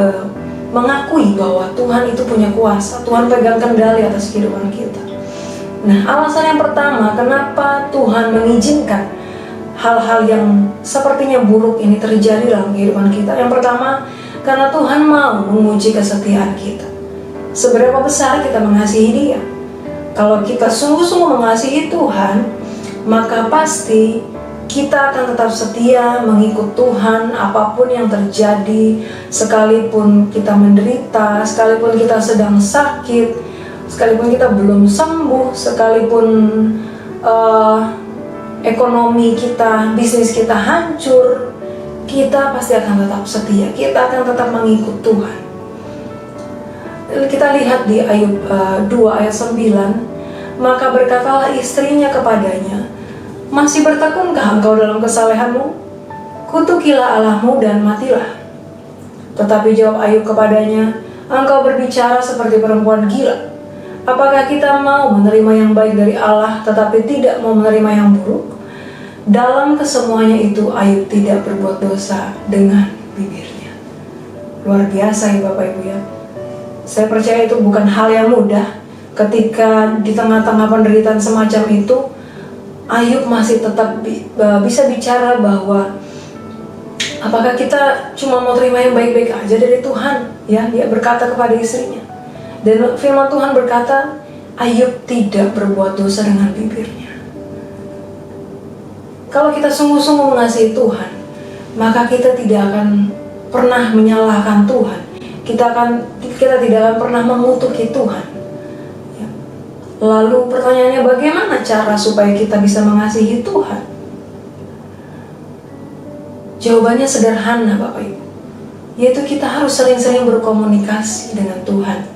mengakui bahwa Tuhan itu punya kuasa. Tuhan pegang kendali atas kehidupan kita. Nah, alasan yang pertama, kenapa Tuhan mengizinkan hal-hal yang sepertinya buruk ini terjadi dalam kehidupan kita? Yang pertama, karena Tuhan mau menguji kesetiaan kita. Seberapa besar kita mengasihi Dia. Kalau kita sungguh-sungguh mengasihi Tuhan, maka pasti kita akan tetap setia mengikut Tuhan apapun yang terjadi. Sekalipun kita menderita, sekalipun kita sedang sakit, sekalipun kita belum sembuh, sekalipun ekonomi kita, bisnis kita hancur, kita pasti akan tetap setia, kita akan tetap mengikut Tuhan. Kita lihat di Ayub 2 ayat 9, maka berkatalah istrinya kepadanya, masih bertekunkah engkau dalam kesalehanmu? Kutukilah Allahmu dan matilah. Tetapi jawab Ayub kepadanya, engkau berbicara seperti perempuan gila. Apakah kita mau menerima yang baik dari Allah tetapi tidak mau menerima yang buruk? Dalam kesemuanya itu Ayub tidak berbuat dosa dengan bibirnya. Luar biasa ya Bapak Ibu ya. Saya percaya itu bukan hal yang mudah. Ketika di tengah-tengah penderitaan semacam itu, Ayub masih tetap bisa bicara bahwa apakah kita cuma mau terima yang baik-baik aja dari Tuhan? Ya, dia berkata kepada istrinya. Dan firman Tuhan berkata, Ayub tidak berbuat dosa dengan bibirnya. Kalau kita sungguh-sungguh mengasihi Tuhan, maka kita tidak akan pernah menyalahkan Tuhan. Kita tidak akan pernah mengutuki Tuhan. Lalu pertanyaannya, bagaimana cara supaya kita bisa mengasihi Tuhan? Jawabannya sederhana Bapak Ibu, yaitu kita harus sering-sering berkomunikasi dengan Tuhan.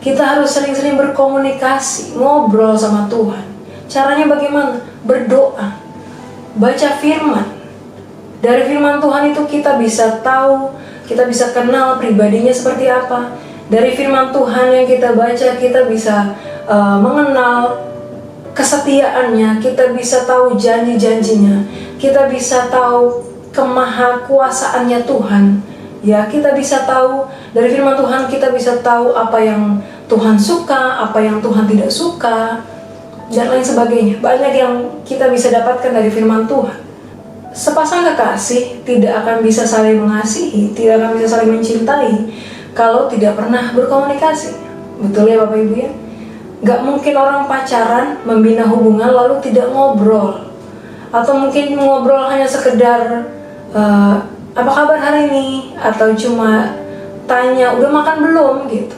Kita harus sering-sering berkomunikasi, ngobrol sama Tuhan. Caranya bagaimana? Berdoa, baca firman. Dari firman Tuhan itu kita bisa tahu, kita bisa kenal pribadinya seperti apa. Dari firman Tuhan yang kita baca, kita bisa mengenal kesetiaannya, kita bisa tahu janji-janjinya, kita bisa tahu kemahakuasaannya Tuhan. Ya, kita bisa tahu dari firman Tuhan, kita bisa tahu apa yang Tuhan suka, apa yang Tuhan tidak suka. dan lain sebagainya. Banyak yang kita bisa dapatkan dari firman Tuhan. Sepasang kekasih tidak akan bisa saling mengasihi, tidak akan bisa saling mencintai kalau tidak pernah berkomunikasi. Betul ya Bapak Ibu ya? Gak mungkin orang pacaran membina hubungan lalu tidak ngobrol. Atau mungkin ngobrol hanya sekedar apa kabar hari ini, atau cuma tanya udah makan belum gitu.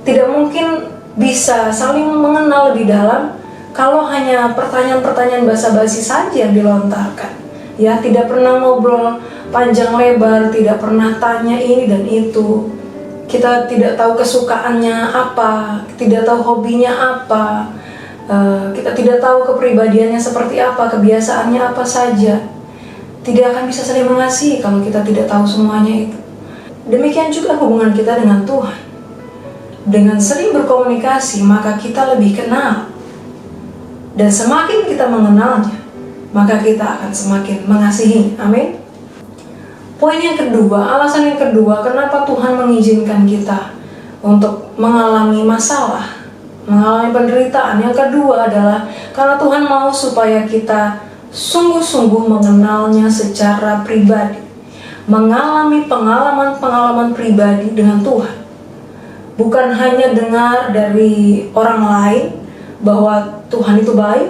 Tidak mungkin bisa saling mengenal lebih dalam kalau hanya pertanyaan-pertanyaan basa-basi saja yang dilontarkan. Ya, tidak pernah ngobrol panjang lebar, tidak pernah tanya ini dan itu. Kita tidak tahu kesukaannya apa, tidak tahu hobinya apa, kita tidak tahu kepribadiannya seperti apa, kebiasaannya apa saja. Tidak akan bisa saling mengasihi kalau kita tidak tahu semuanya itu. Demikian juga hubungan kita dengan Tuhan. Dengan sering berkomunikasi, maka kita lebih kenal. Dan semakin kita mengenalnya, maka kita akan semakin mengasihi. Amin. Poin yang kedua, alasan yang kedua, kenapa Tuhan mengizinkan kita untuk mengalami masalah, mengalami penderitaan. Yang kedua adalah karena Tuhan mau supaya kita sungguh-sungguh mengenalnya secara pribadi, mengalami pengalaman-pengalaman pribadi dengan Tuhan. Bukan hanya dengar dari orang lain bahwa Tuhan itu baik,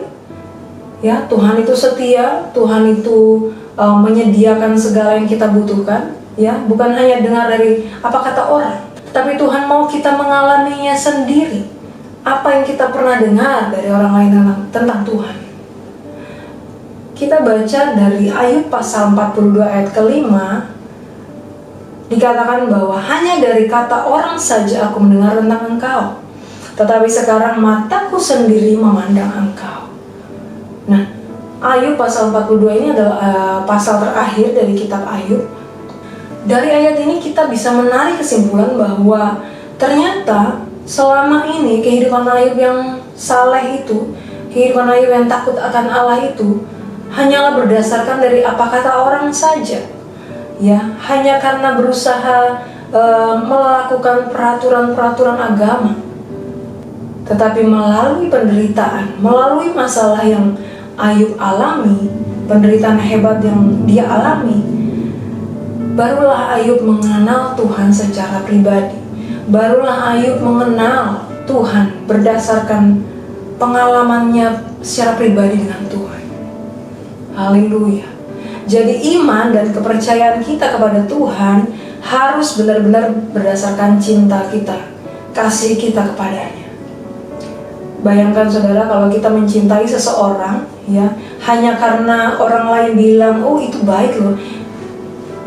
ya, Tuhan itu setia, Tuhan itu menyediakan segala yang kita butuhkan, ya, bukan hanya dengar dari apa kata orang, tapi Tuhan mau kita mengalaminya sendiri. Apa yang kita pernah dengar dari orang lain tentang Tuhan. Kita baca dari Ayub pasal 42 ayat ke-5, dikatakan bahwa hanya dari kata orang saja aku mendengar tentang Engkau, tetapi sekarang mataku sendiri memandang Engkau. Nah, Ayub pasal 42 ini adalah pasal terakhir dari kitab Ayub. Dari ayat ini kita bisa menarik kesimpulan bahwa ternyata selama ini kehidupan Ayub yang saleh itu, kehidupan Ayub yang takut akan Allah itu hanyalah berdasarkan dari apa kata orang saja. Ya, hanya karena berusaha melakukan peraturan-peraturan agama. Tetapi melalui penderitaan, melalui masalah yang Ayub alami, penderitaan hebat yang dia alami, barulah Ayub mengenal Tuhan secara pribadi. Barulah Ayub mengenal Tuhan berdasarkan pengalamannya secara pribadi dengan Tuhan. Haleluya. Jadi iman dan kepercayaan kita kepada Tuhan harus benar-benar berdasarkan cinta kita, kasih kita kepadanya. Bayangkan saudara, kalau kita mencintai seseorang, ya, hanya karena orang lain bilang, oh itu baik loh,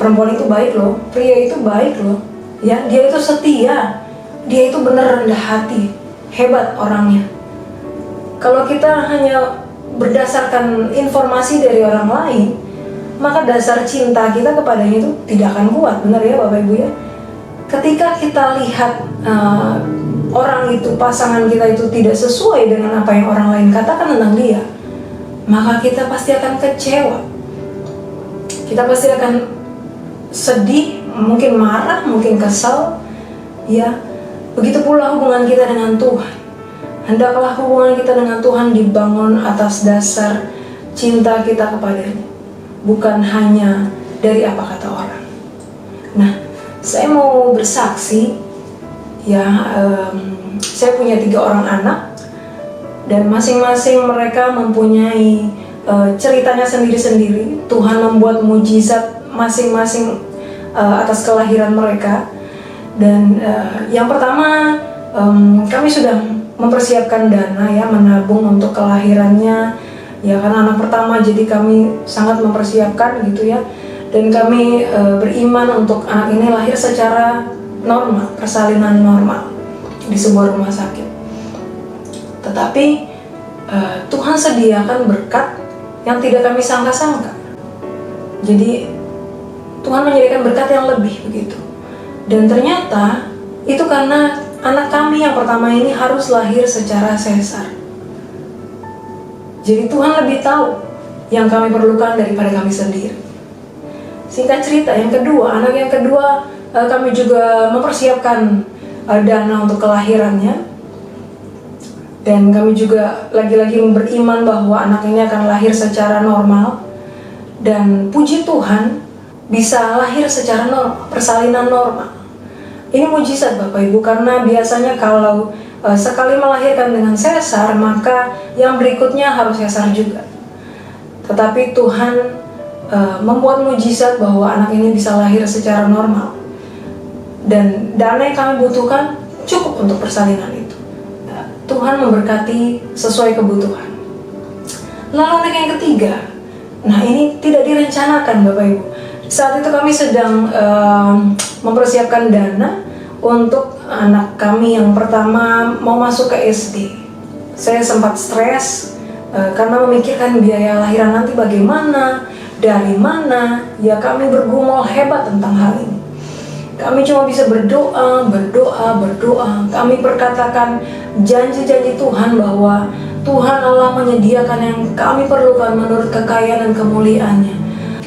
perempuan itu baik loh, pria itu baik loh, ya, dia itu setia, dia itu benar rendah hati, hebat orangnya. Kalau kita hanya berdasarkan informasi dari orang lain, maka dasar cinta kita kepadanya itu tidak akan kuat, benar ya Bapak Ibu ya. Ketika kita lihat orang itu, pasangan kita itu tidak sesuai dengan apa yang orang lain katakan tentang dia, maka kita pasti akan kecewa. Kita pasti akan sedih, mungkin marah, mungkin kesal, ya. Begitu pula hubungan kita dengan Tuhan. Hendaklah hubungan kita dengan Tuhan dibangun atas dasar cinta kita kepadanya, bukan hanya dari apa kata orang. Nah, saya mau bersaksi, ya, saya punya 3 orang anak, dan masing-masing mereka mempunyai ceritanya sendiri-sendiri. Tuhan membuat mujizat masing-masing atas kelahiran mereka. Dan yang pertama, kami sudah mempersiapkan dana, ya, menabung untuk kelahirannya, ya, karena anak pertama, jadi kami sangat mempersiapkan gitu ya. Dan kami beriman untuk anak ini lahir secara normal, persalinan normal di sebuah rumah sakit. Tetapi Tuhan sediakan berkat yang tidak kami sangka-sangka. Jadi Tuhan menyediakan berkat yang lebih begitu. Dan ternyata itu karena anak kami yang pertama ini harus lahir secara sesar. Jadi Tuhan lebih tahu yang kami perlukan daripada kami sendiri. Singkat cerita, yang kedua, anak yang kedua, kami juga mempersiapkan dana untuk kelahirannya. Dan kami juga lagi-lagi beriman bahwa anak ini akan lahir secara normal. Dan puji Tuhan, bisa lahir secara normal, persalinan normal. Ini mujizat Bapak Ibu, karena biasanya kalau sekali melahirkan dengan sesar, maka yang berikutnya harus sesar juga. Tetapi Tuhan membuat mujizat bahwa anak ini bisa lahir secara normal. Dan dana yang kami butuhkan cukup untuk persalinan itu. Tuhan memberkati sesuai kebutuhan. Lalu anak yang ketiga, nah ini tidak direncanakan Bapak Ibu. Saat itu kami sedang mempersiapkan dana untuk anak kami yang pertama mau masuk ke SD. Saya sempat stres karena memikirkan biaya lahiran nanti bagaimana, dari mana. Ya kami bergumul hebat tentang hal ini. Kami cuma bisa berdoa. Kami perkatakan janji-janji Tuhan bahwa Tuhan Allah menyediakan yang kami perlukan menurut kekayaan dan kemuliaannya.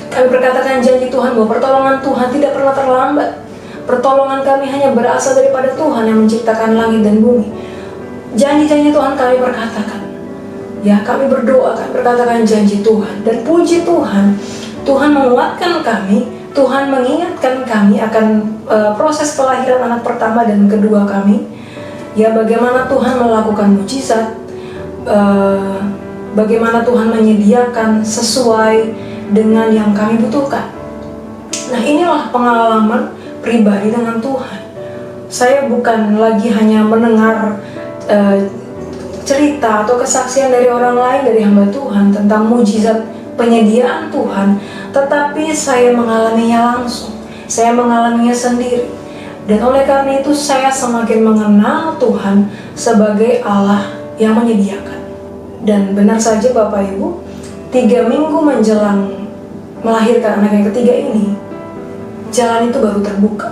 Kami perkatakan janji Tuhan bahwa pertolongan Tuhan tidak pernah terlambat. Pertolongan kami hanya berasal daripada Tuhan yang menciptakan langit dan bumi. Janji-janji Tuhan kami perkatakan. Ya, kami berdoa, kami perkatakan janji Tuhan. Dan puji Tuhan, Tuhan menguatkan kami. Tuhan mengingatkan kami akan proses kelahiran anak pertama dan kedua kami. Ya, bagaimana Tuhan melakukan mujizat, bagaimana Tuhan menyediakan sesuai dengan yang kami butuhkan. Nah, inilah pengalaman pribadi dengan Tuhan. Saya bukan lagi hanya mendengar cerita atau kesaksian dari orang lain, dari hamba Tuhan tentang mujizat penyediaan Tuhan, tetapi saya mengalaminya langsung. Saya mengalaminya sendiri. Dan oleh karena itu saya semakin mengenal Tuhan sebagai Allah yang menyediakan. Dan benar saja Bapak Ibu, 3 minggu menjelang melahirkan anak yang ketiga ini, jalan itu baru terbuka.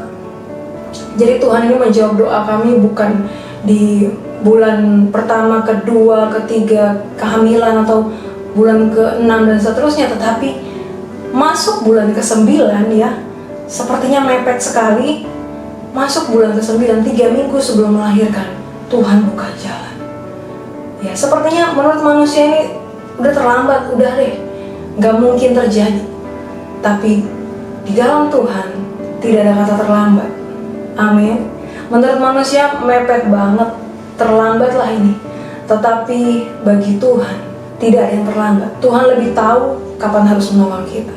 Jadi Tuhan ini menjawab doa kami bukan di bulan pertama, kedua, ketiga kehamilan atau bulan ke-6 dan seterusnya, tetapi masuk bulan ke-9 ya, sepertinya mepet sekali. Masuk bulan ke-9, 3 minggu sebelum melahirkan, Tuhan buka jalan. Ya, sepertinya menurut manusia ini udah terlambat, udah deh, gak mungkin terjadi. Tapi di dalam Tuhan tidak ada kata terlambat. Amin. Menurut manusia mepet banget, terlambat lah ini. Tetapi bagi Tuhan tidak ada yang terlambat. Tuhan lebih tahu kapan harus menolong kita.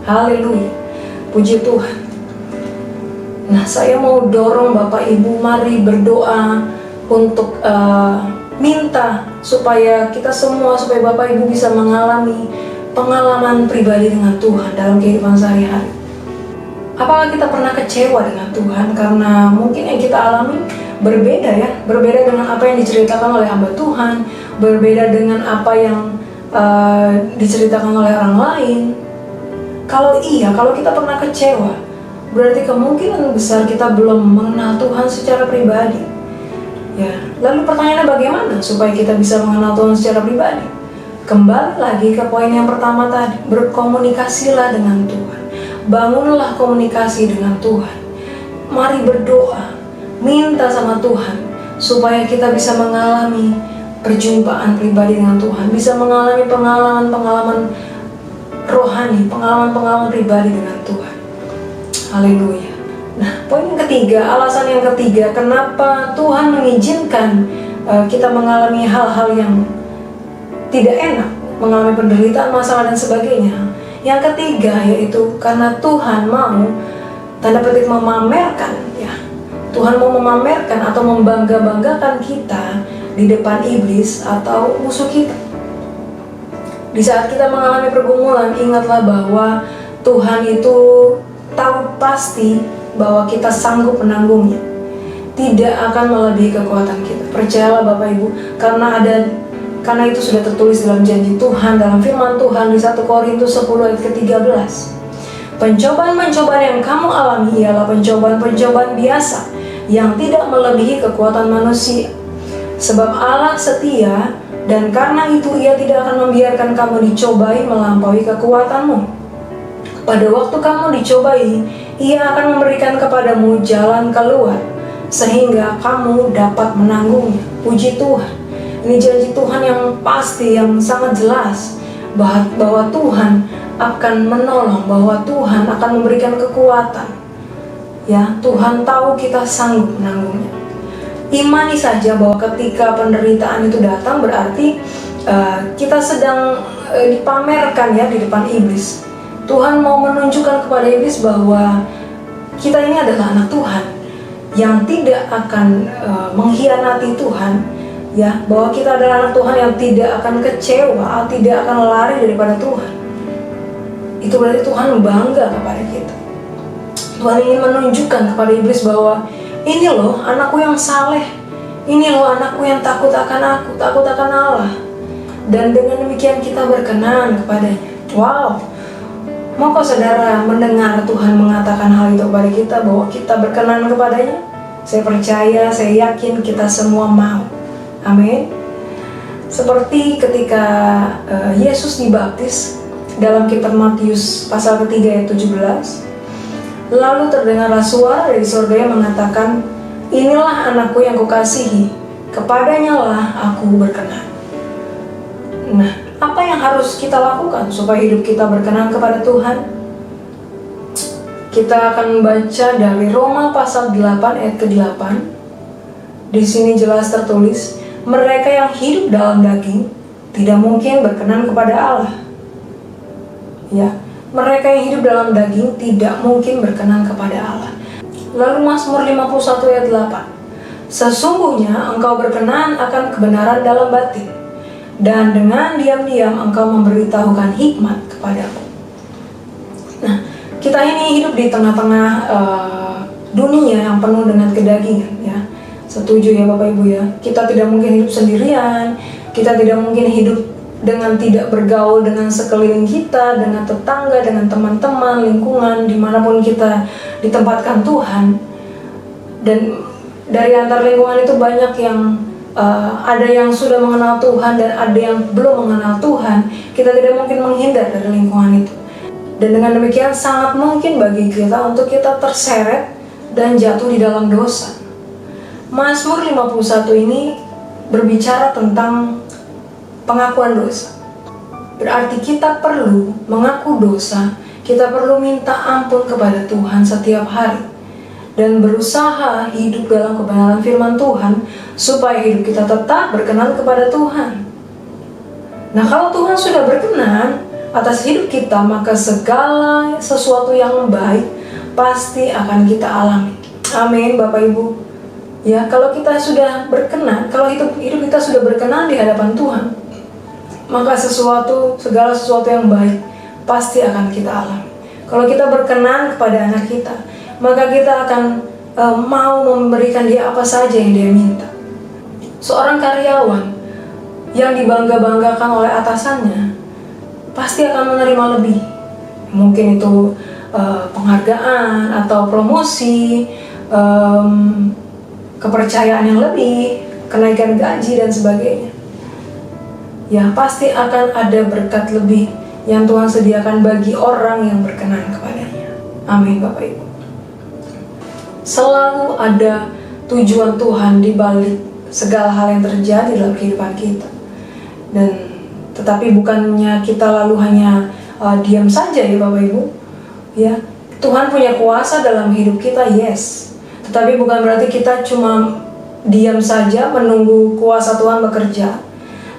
Haleluya. Puji Tuhan. Nah, saya mau dorong Bapak Ibu, mari berdoa untuk minta supaya kita semua, supaya Bapak Ibu bisa mengalami pengalaman pribadi dengan Tuhan dalam kehidupan sehari-hari. Apakah kita pernah kecewa dengan Tuhan karena mungkin yang kita alami berbeda ya, berbeda dengan apa yang diceritakan oleh hamba Tuhan, berbeda dengan apa yang diceritakan oleh orang lain. Kalau kita pernah kecewa, berarti kemungkinan besar kita belum mengenal Tuhan secara pribadi. Ya, lalu pertanyaannya bagaimana supaya kita bisa mengenal Tuhan secara pribadi? Kembali lagi ke poin yang pertama tadi, berkomunikasilah dengan Tuhan. Bangunlah komunikasi dengan Tuhan. Mari berdoa, minta sama Tuhan supaya kita bisa mengalami perjumpaan pribadi dengan Tuhan, bisa mengalami pengalaman-pengalaman rohani, pengalaman-pengalaman pribadi dengan Tuhan. Haleluya. Nah, poin yang ketiga, alasan yang ketiga, kenapa Tuhan mengizinkan kita mengalami hal-hal yang tidak enak, mengalami penderitaan, masalah dan sebagainya. Yang ketiga yaitu karena Tuhan mau, tanda petik, memamerkan ya. Tuhan mau memamerkan atau membangga-banggakan kita di depan iblis atau musuh kita. Di saat kita mengalami pergumulan, ingatlah bahwa Tuhan itu tahu pasti bahwa kita sanggup menanggungnya. Tidak akan melebihi kekuatan kita. Percayalah Bapak Ibu, karena itu sudah tertulis dalam janji Tuhan, dalam firman Tuhan di 1 Korintus 10 ayat ke-13. Pencobaan-pencobaan yang kamu alami ialah pencobaan-pencobaan biasa yang tidak melebihi kekuatan manusia. Sebab Allah setia, dan karena itu Ia tidak akan membiarkan kamu dicobai melampaui kekuatanmu. Pada waktu kamu dicobai, Ia akan memberikan kepadamu jalan keluar, sehingga kamu dapat menanggungnya. Puji Tuhan. Ini janji Tuhan yang pasti, yang sangat jelas, bahwa Tuhan akan menolong, bahwa Tuhan akan memberikan kekuatan. Ya, Tuhan tahu kita sanggup menanggungnya. Imani saja bahwa ketika penderitaan itu datang berarti kita sedang dipamerkan ya di depan iblis. Tuhan mau menunjukkan kepada iblis bahwa kita ini adalah anak Tuhan yang tidak akan mengkhianati Tuhan, ya, bahwa kita adalah anak Tuhan yang tidak akan kecewa, tidak akan lari daripada Tuhan. Itu berarti Tuhan bangga kepada kita. Tuhan ingin menunjukkan kepada iblis bahwa ini loh anakku yang saleh, ini loh anakku yang takut akan aku, takut akan Allah. Dan dengan demikian kita berkenan kepadanya. Wow, maukah saudara mendengar Tuhan mengatakan hal itu kepada kita, bahwa kita berkenan kepadanya? Saya percaya, saya yakin kita semua mau. Amin. Seperti ketika Yesus dibaptis dalam kitab Matius pasal ketiga ayat 17. Lalu terdengarlah suara dari surga yang mengatakan, inilah anakku yang kukasihi, kepadanya lah aku berkenan. Nah, apa yang harus kita lakukan supaya hidup kita berkenan kepada Tuhan? Kita akan membaca dari Roma pasal 8 ayat ke-8. Di sini jelas tertulis, mereka yang hidup dalam daging tidak mungkin berkenan kepada Allah. Ya, mereka yang hidup dalam daging tidak mungkin berkenan kepada Allah. Lalu Mazmur 51 ayat 8. Sesungguhnya engkau berkenan akan kebenaran dalam batin, dan dengan diam-diam engkau memberitahukan hikmat kepadaku. Nah, kita ini hidup di tengah-tengah dunia yang penuh dengan kedagingan, ya. Setuju ya Bapak Ibu ya. Kita tidak mungkin hidup sendirian. Kita tidak mungkin hidup dengan tidak bergaul dengan sekeliling kita, dengan tetangga, dengan teman-teman, lingkungan, dimanapun kita ditempatkan Tuhan. Dan dari antar lingkungan itu banyak yang ada yang sudah mengenal Tuhan dan ada yang belum mengenal Tuhan. Kita tidak mungkin menghindar dari lingkungan itu. Dan dengan demikian sangat mungkin bagi kita untuk kita terseret dan jatuh di dalam dosa. Mazmur 51 ini berbicara tentang pengakuan dosa. Berarti kita perlu mengaku dosa, kita perlu minta ampun kepada Tuhan setiap hari, dan berusaha hidup dalam kebenaran firman Tuhan supaya hidup kita tetap berkenan kepada Tuhan. Nah, kalau Tuhan sudah berkenan atas hidup kita, maka segala sesuatu yang baik pasti akan kita alami. Amin Bapak Ibu. Ya, kalau kita sudah berkenan, kalau hidup kita sudah berkenan di hadapan Tuhan, maka segala sesuatu yang baik pasti akan kita alami. Kalau kita berkenan kepada anak kita, maka kita akan mau memberikan dia apa saja yang dia minta. Seorang karyawan yang dibangga-banggakan oleh atasannya pasti akan menerima lebih. Mungkin itu penghargaan atau promosi, kepercayaan yang lebih, kenaikan gaji dan sebagainya. Ya, pasti akan ada berkat lebih yang Tuhan sediakan bagi orang yang berkenan kepadanya. Amin Bapak Ibu. Selalu ada tujuan Tuhan di balik segala hal yang terjadi dalam kehidupan kita. Dan tetapi bukannya kita lalu hanya diam saja ya Bapak Ibu. Ya, Tuhan punya kuasa dalam hidup kita, yes. Tetapi bukan berarti kita cuma diam saja menunggu kuasa Tuhan bekerja.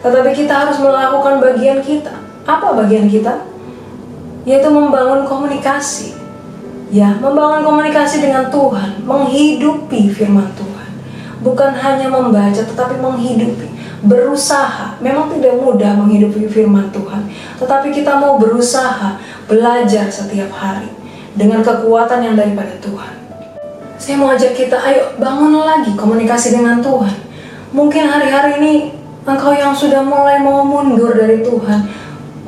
Tetapi kita harus melakukan bagian kita. Apa bagian kita? Yaitu membangun komunikasi. Ya, membangun komunikasi dengan Tuhan, menghidupi firman Tuhan. Bukan hanya membaca, tetapi menghidupi. Berusaha. Memang tidak mudah menghidupi firman Tuhan, tetapi kita mau berusaha, belajar setiap hari dengan kekuatan yang daripada Tuhan. Saya mau ajak kita, ayo bangun lagi komunikasi dengan Tuhan. Mungkin hari-hari ini engkau yang sudah mulai mau mundur dari Tuhan,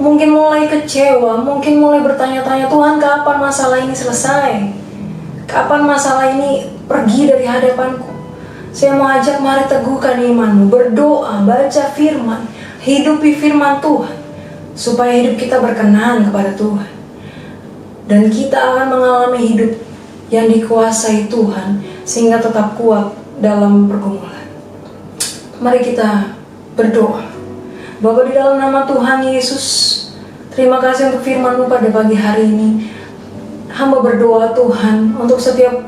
mungkin mulai kecewa, mungkin mulai bertanya-tanya, Tuhan kapan masalah ini selesai? Kapan masalah ini pergi dari hadapanku? Saya mau ajak, mari teguhkan imanmu, berdoa, baca firman, hidupi firman Tuhan, supaya hidup kita berkenan kepada Tuhan. Dan kita akan mengalami hidup yang dikuasai Tuhan, sehingga tetap kuat dalam pergumulan. Mari kita berdoa. Bapa, di dalam nama Tuhan Yesus, terima kasih untuk firman-Mu pada pagi hari ini. Hamba berdoa Tuhan untuk setiap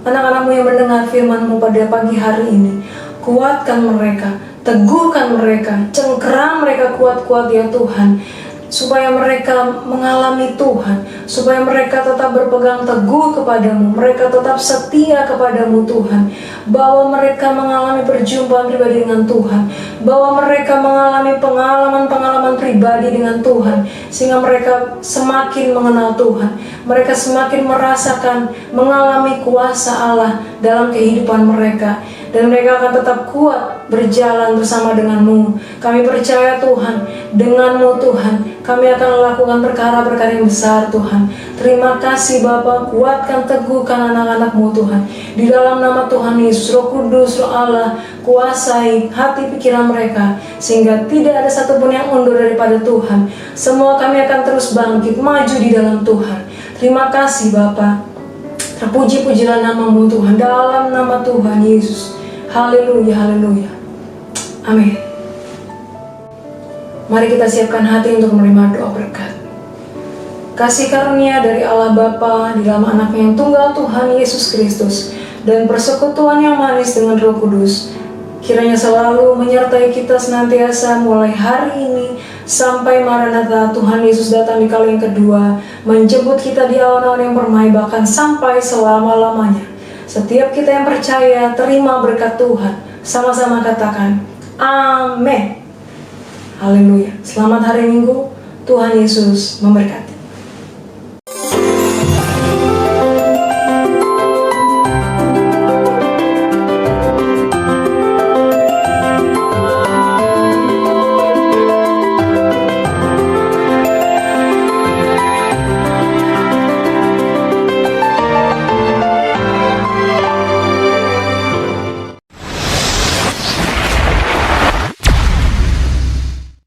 anak-anak-Mu yang mendengar firman-Mu pada pagi hari ini. Kuatkan mereka, teguhkan mereka, cengkeram mereka kuat-kuat ya Tuhan, supaya mereka mengalami Tuhan, supaya mereka tetap berpegang teguh kepadamu, mereka tetap setia kepadamu Tuhan, bahwa mereka mengalami perjumpaan pribadi dengan Tuhan, bahwa mereka mengalami pengalaman-pengalaman pribadi dengan Tuhan, sehingga mereka semakin mengenal Tuhan, mereka semakin merasakan, mengalami kuasa Allah dalam kehidupan mereka, dan mereka akan tetap kuat berjalan bersama dengan-Mu. Kami percaya Tuhan, dengan-Mu Tuhan, kami akan melakukan perkara-perkara yang besar Tuhan. Terima kasih Bapa, kuatkan, teguhkan anak-anak-Mu Tuhan. Di dalam nama Tuhan Yesus, Roh Kudus, Roh Allah, kuasai hati pikiran mereka, sehingga tidak ada satupun yang undur daripada Tuhan. Semua kami akan terus bangkit, maju di dalam Tuhan. Terima kasih Bapa. Terpuji-pujilah nama-Mu Tuhan, dalam nama Tuhan Yesus. Haleluya, haleluya. Amin. Mari kita siapkan hati untuk menerima doa berkat. Kasih karunia dari Allah Bapa di dalam anaknya yang tunggal Tuhan Yesus Kristus, dan persekutuan yang manis dengan Roh Kudus, kiranya selalu menyertai kita senantiasa mulai hari ini sampai Maranatha Tuhan Yesus datang di kali yang kedua, menjemput kita di awan-awan yang permai, bahkan sampai selama-lamanya. Setiap kita yang percaya terima berkat Tuhan, sama-sama katakan amin. Haleluya. Selamat hari Minggu, Tuhan Yesus memberkati.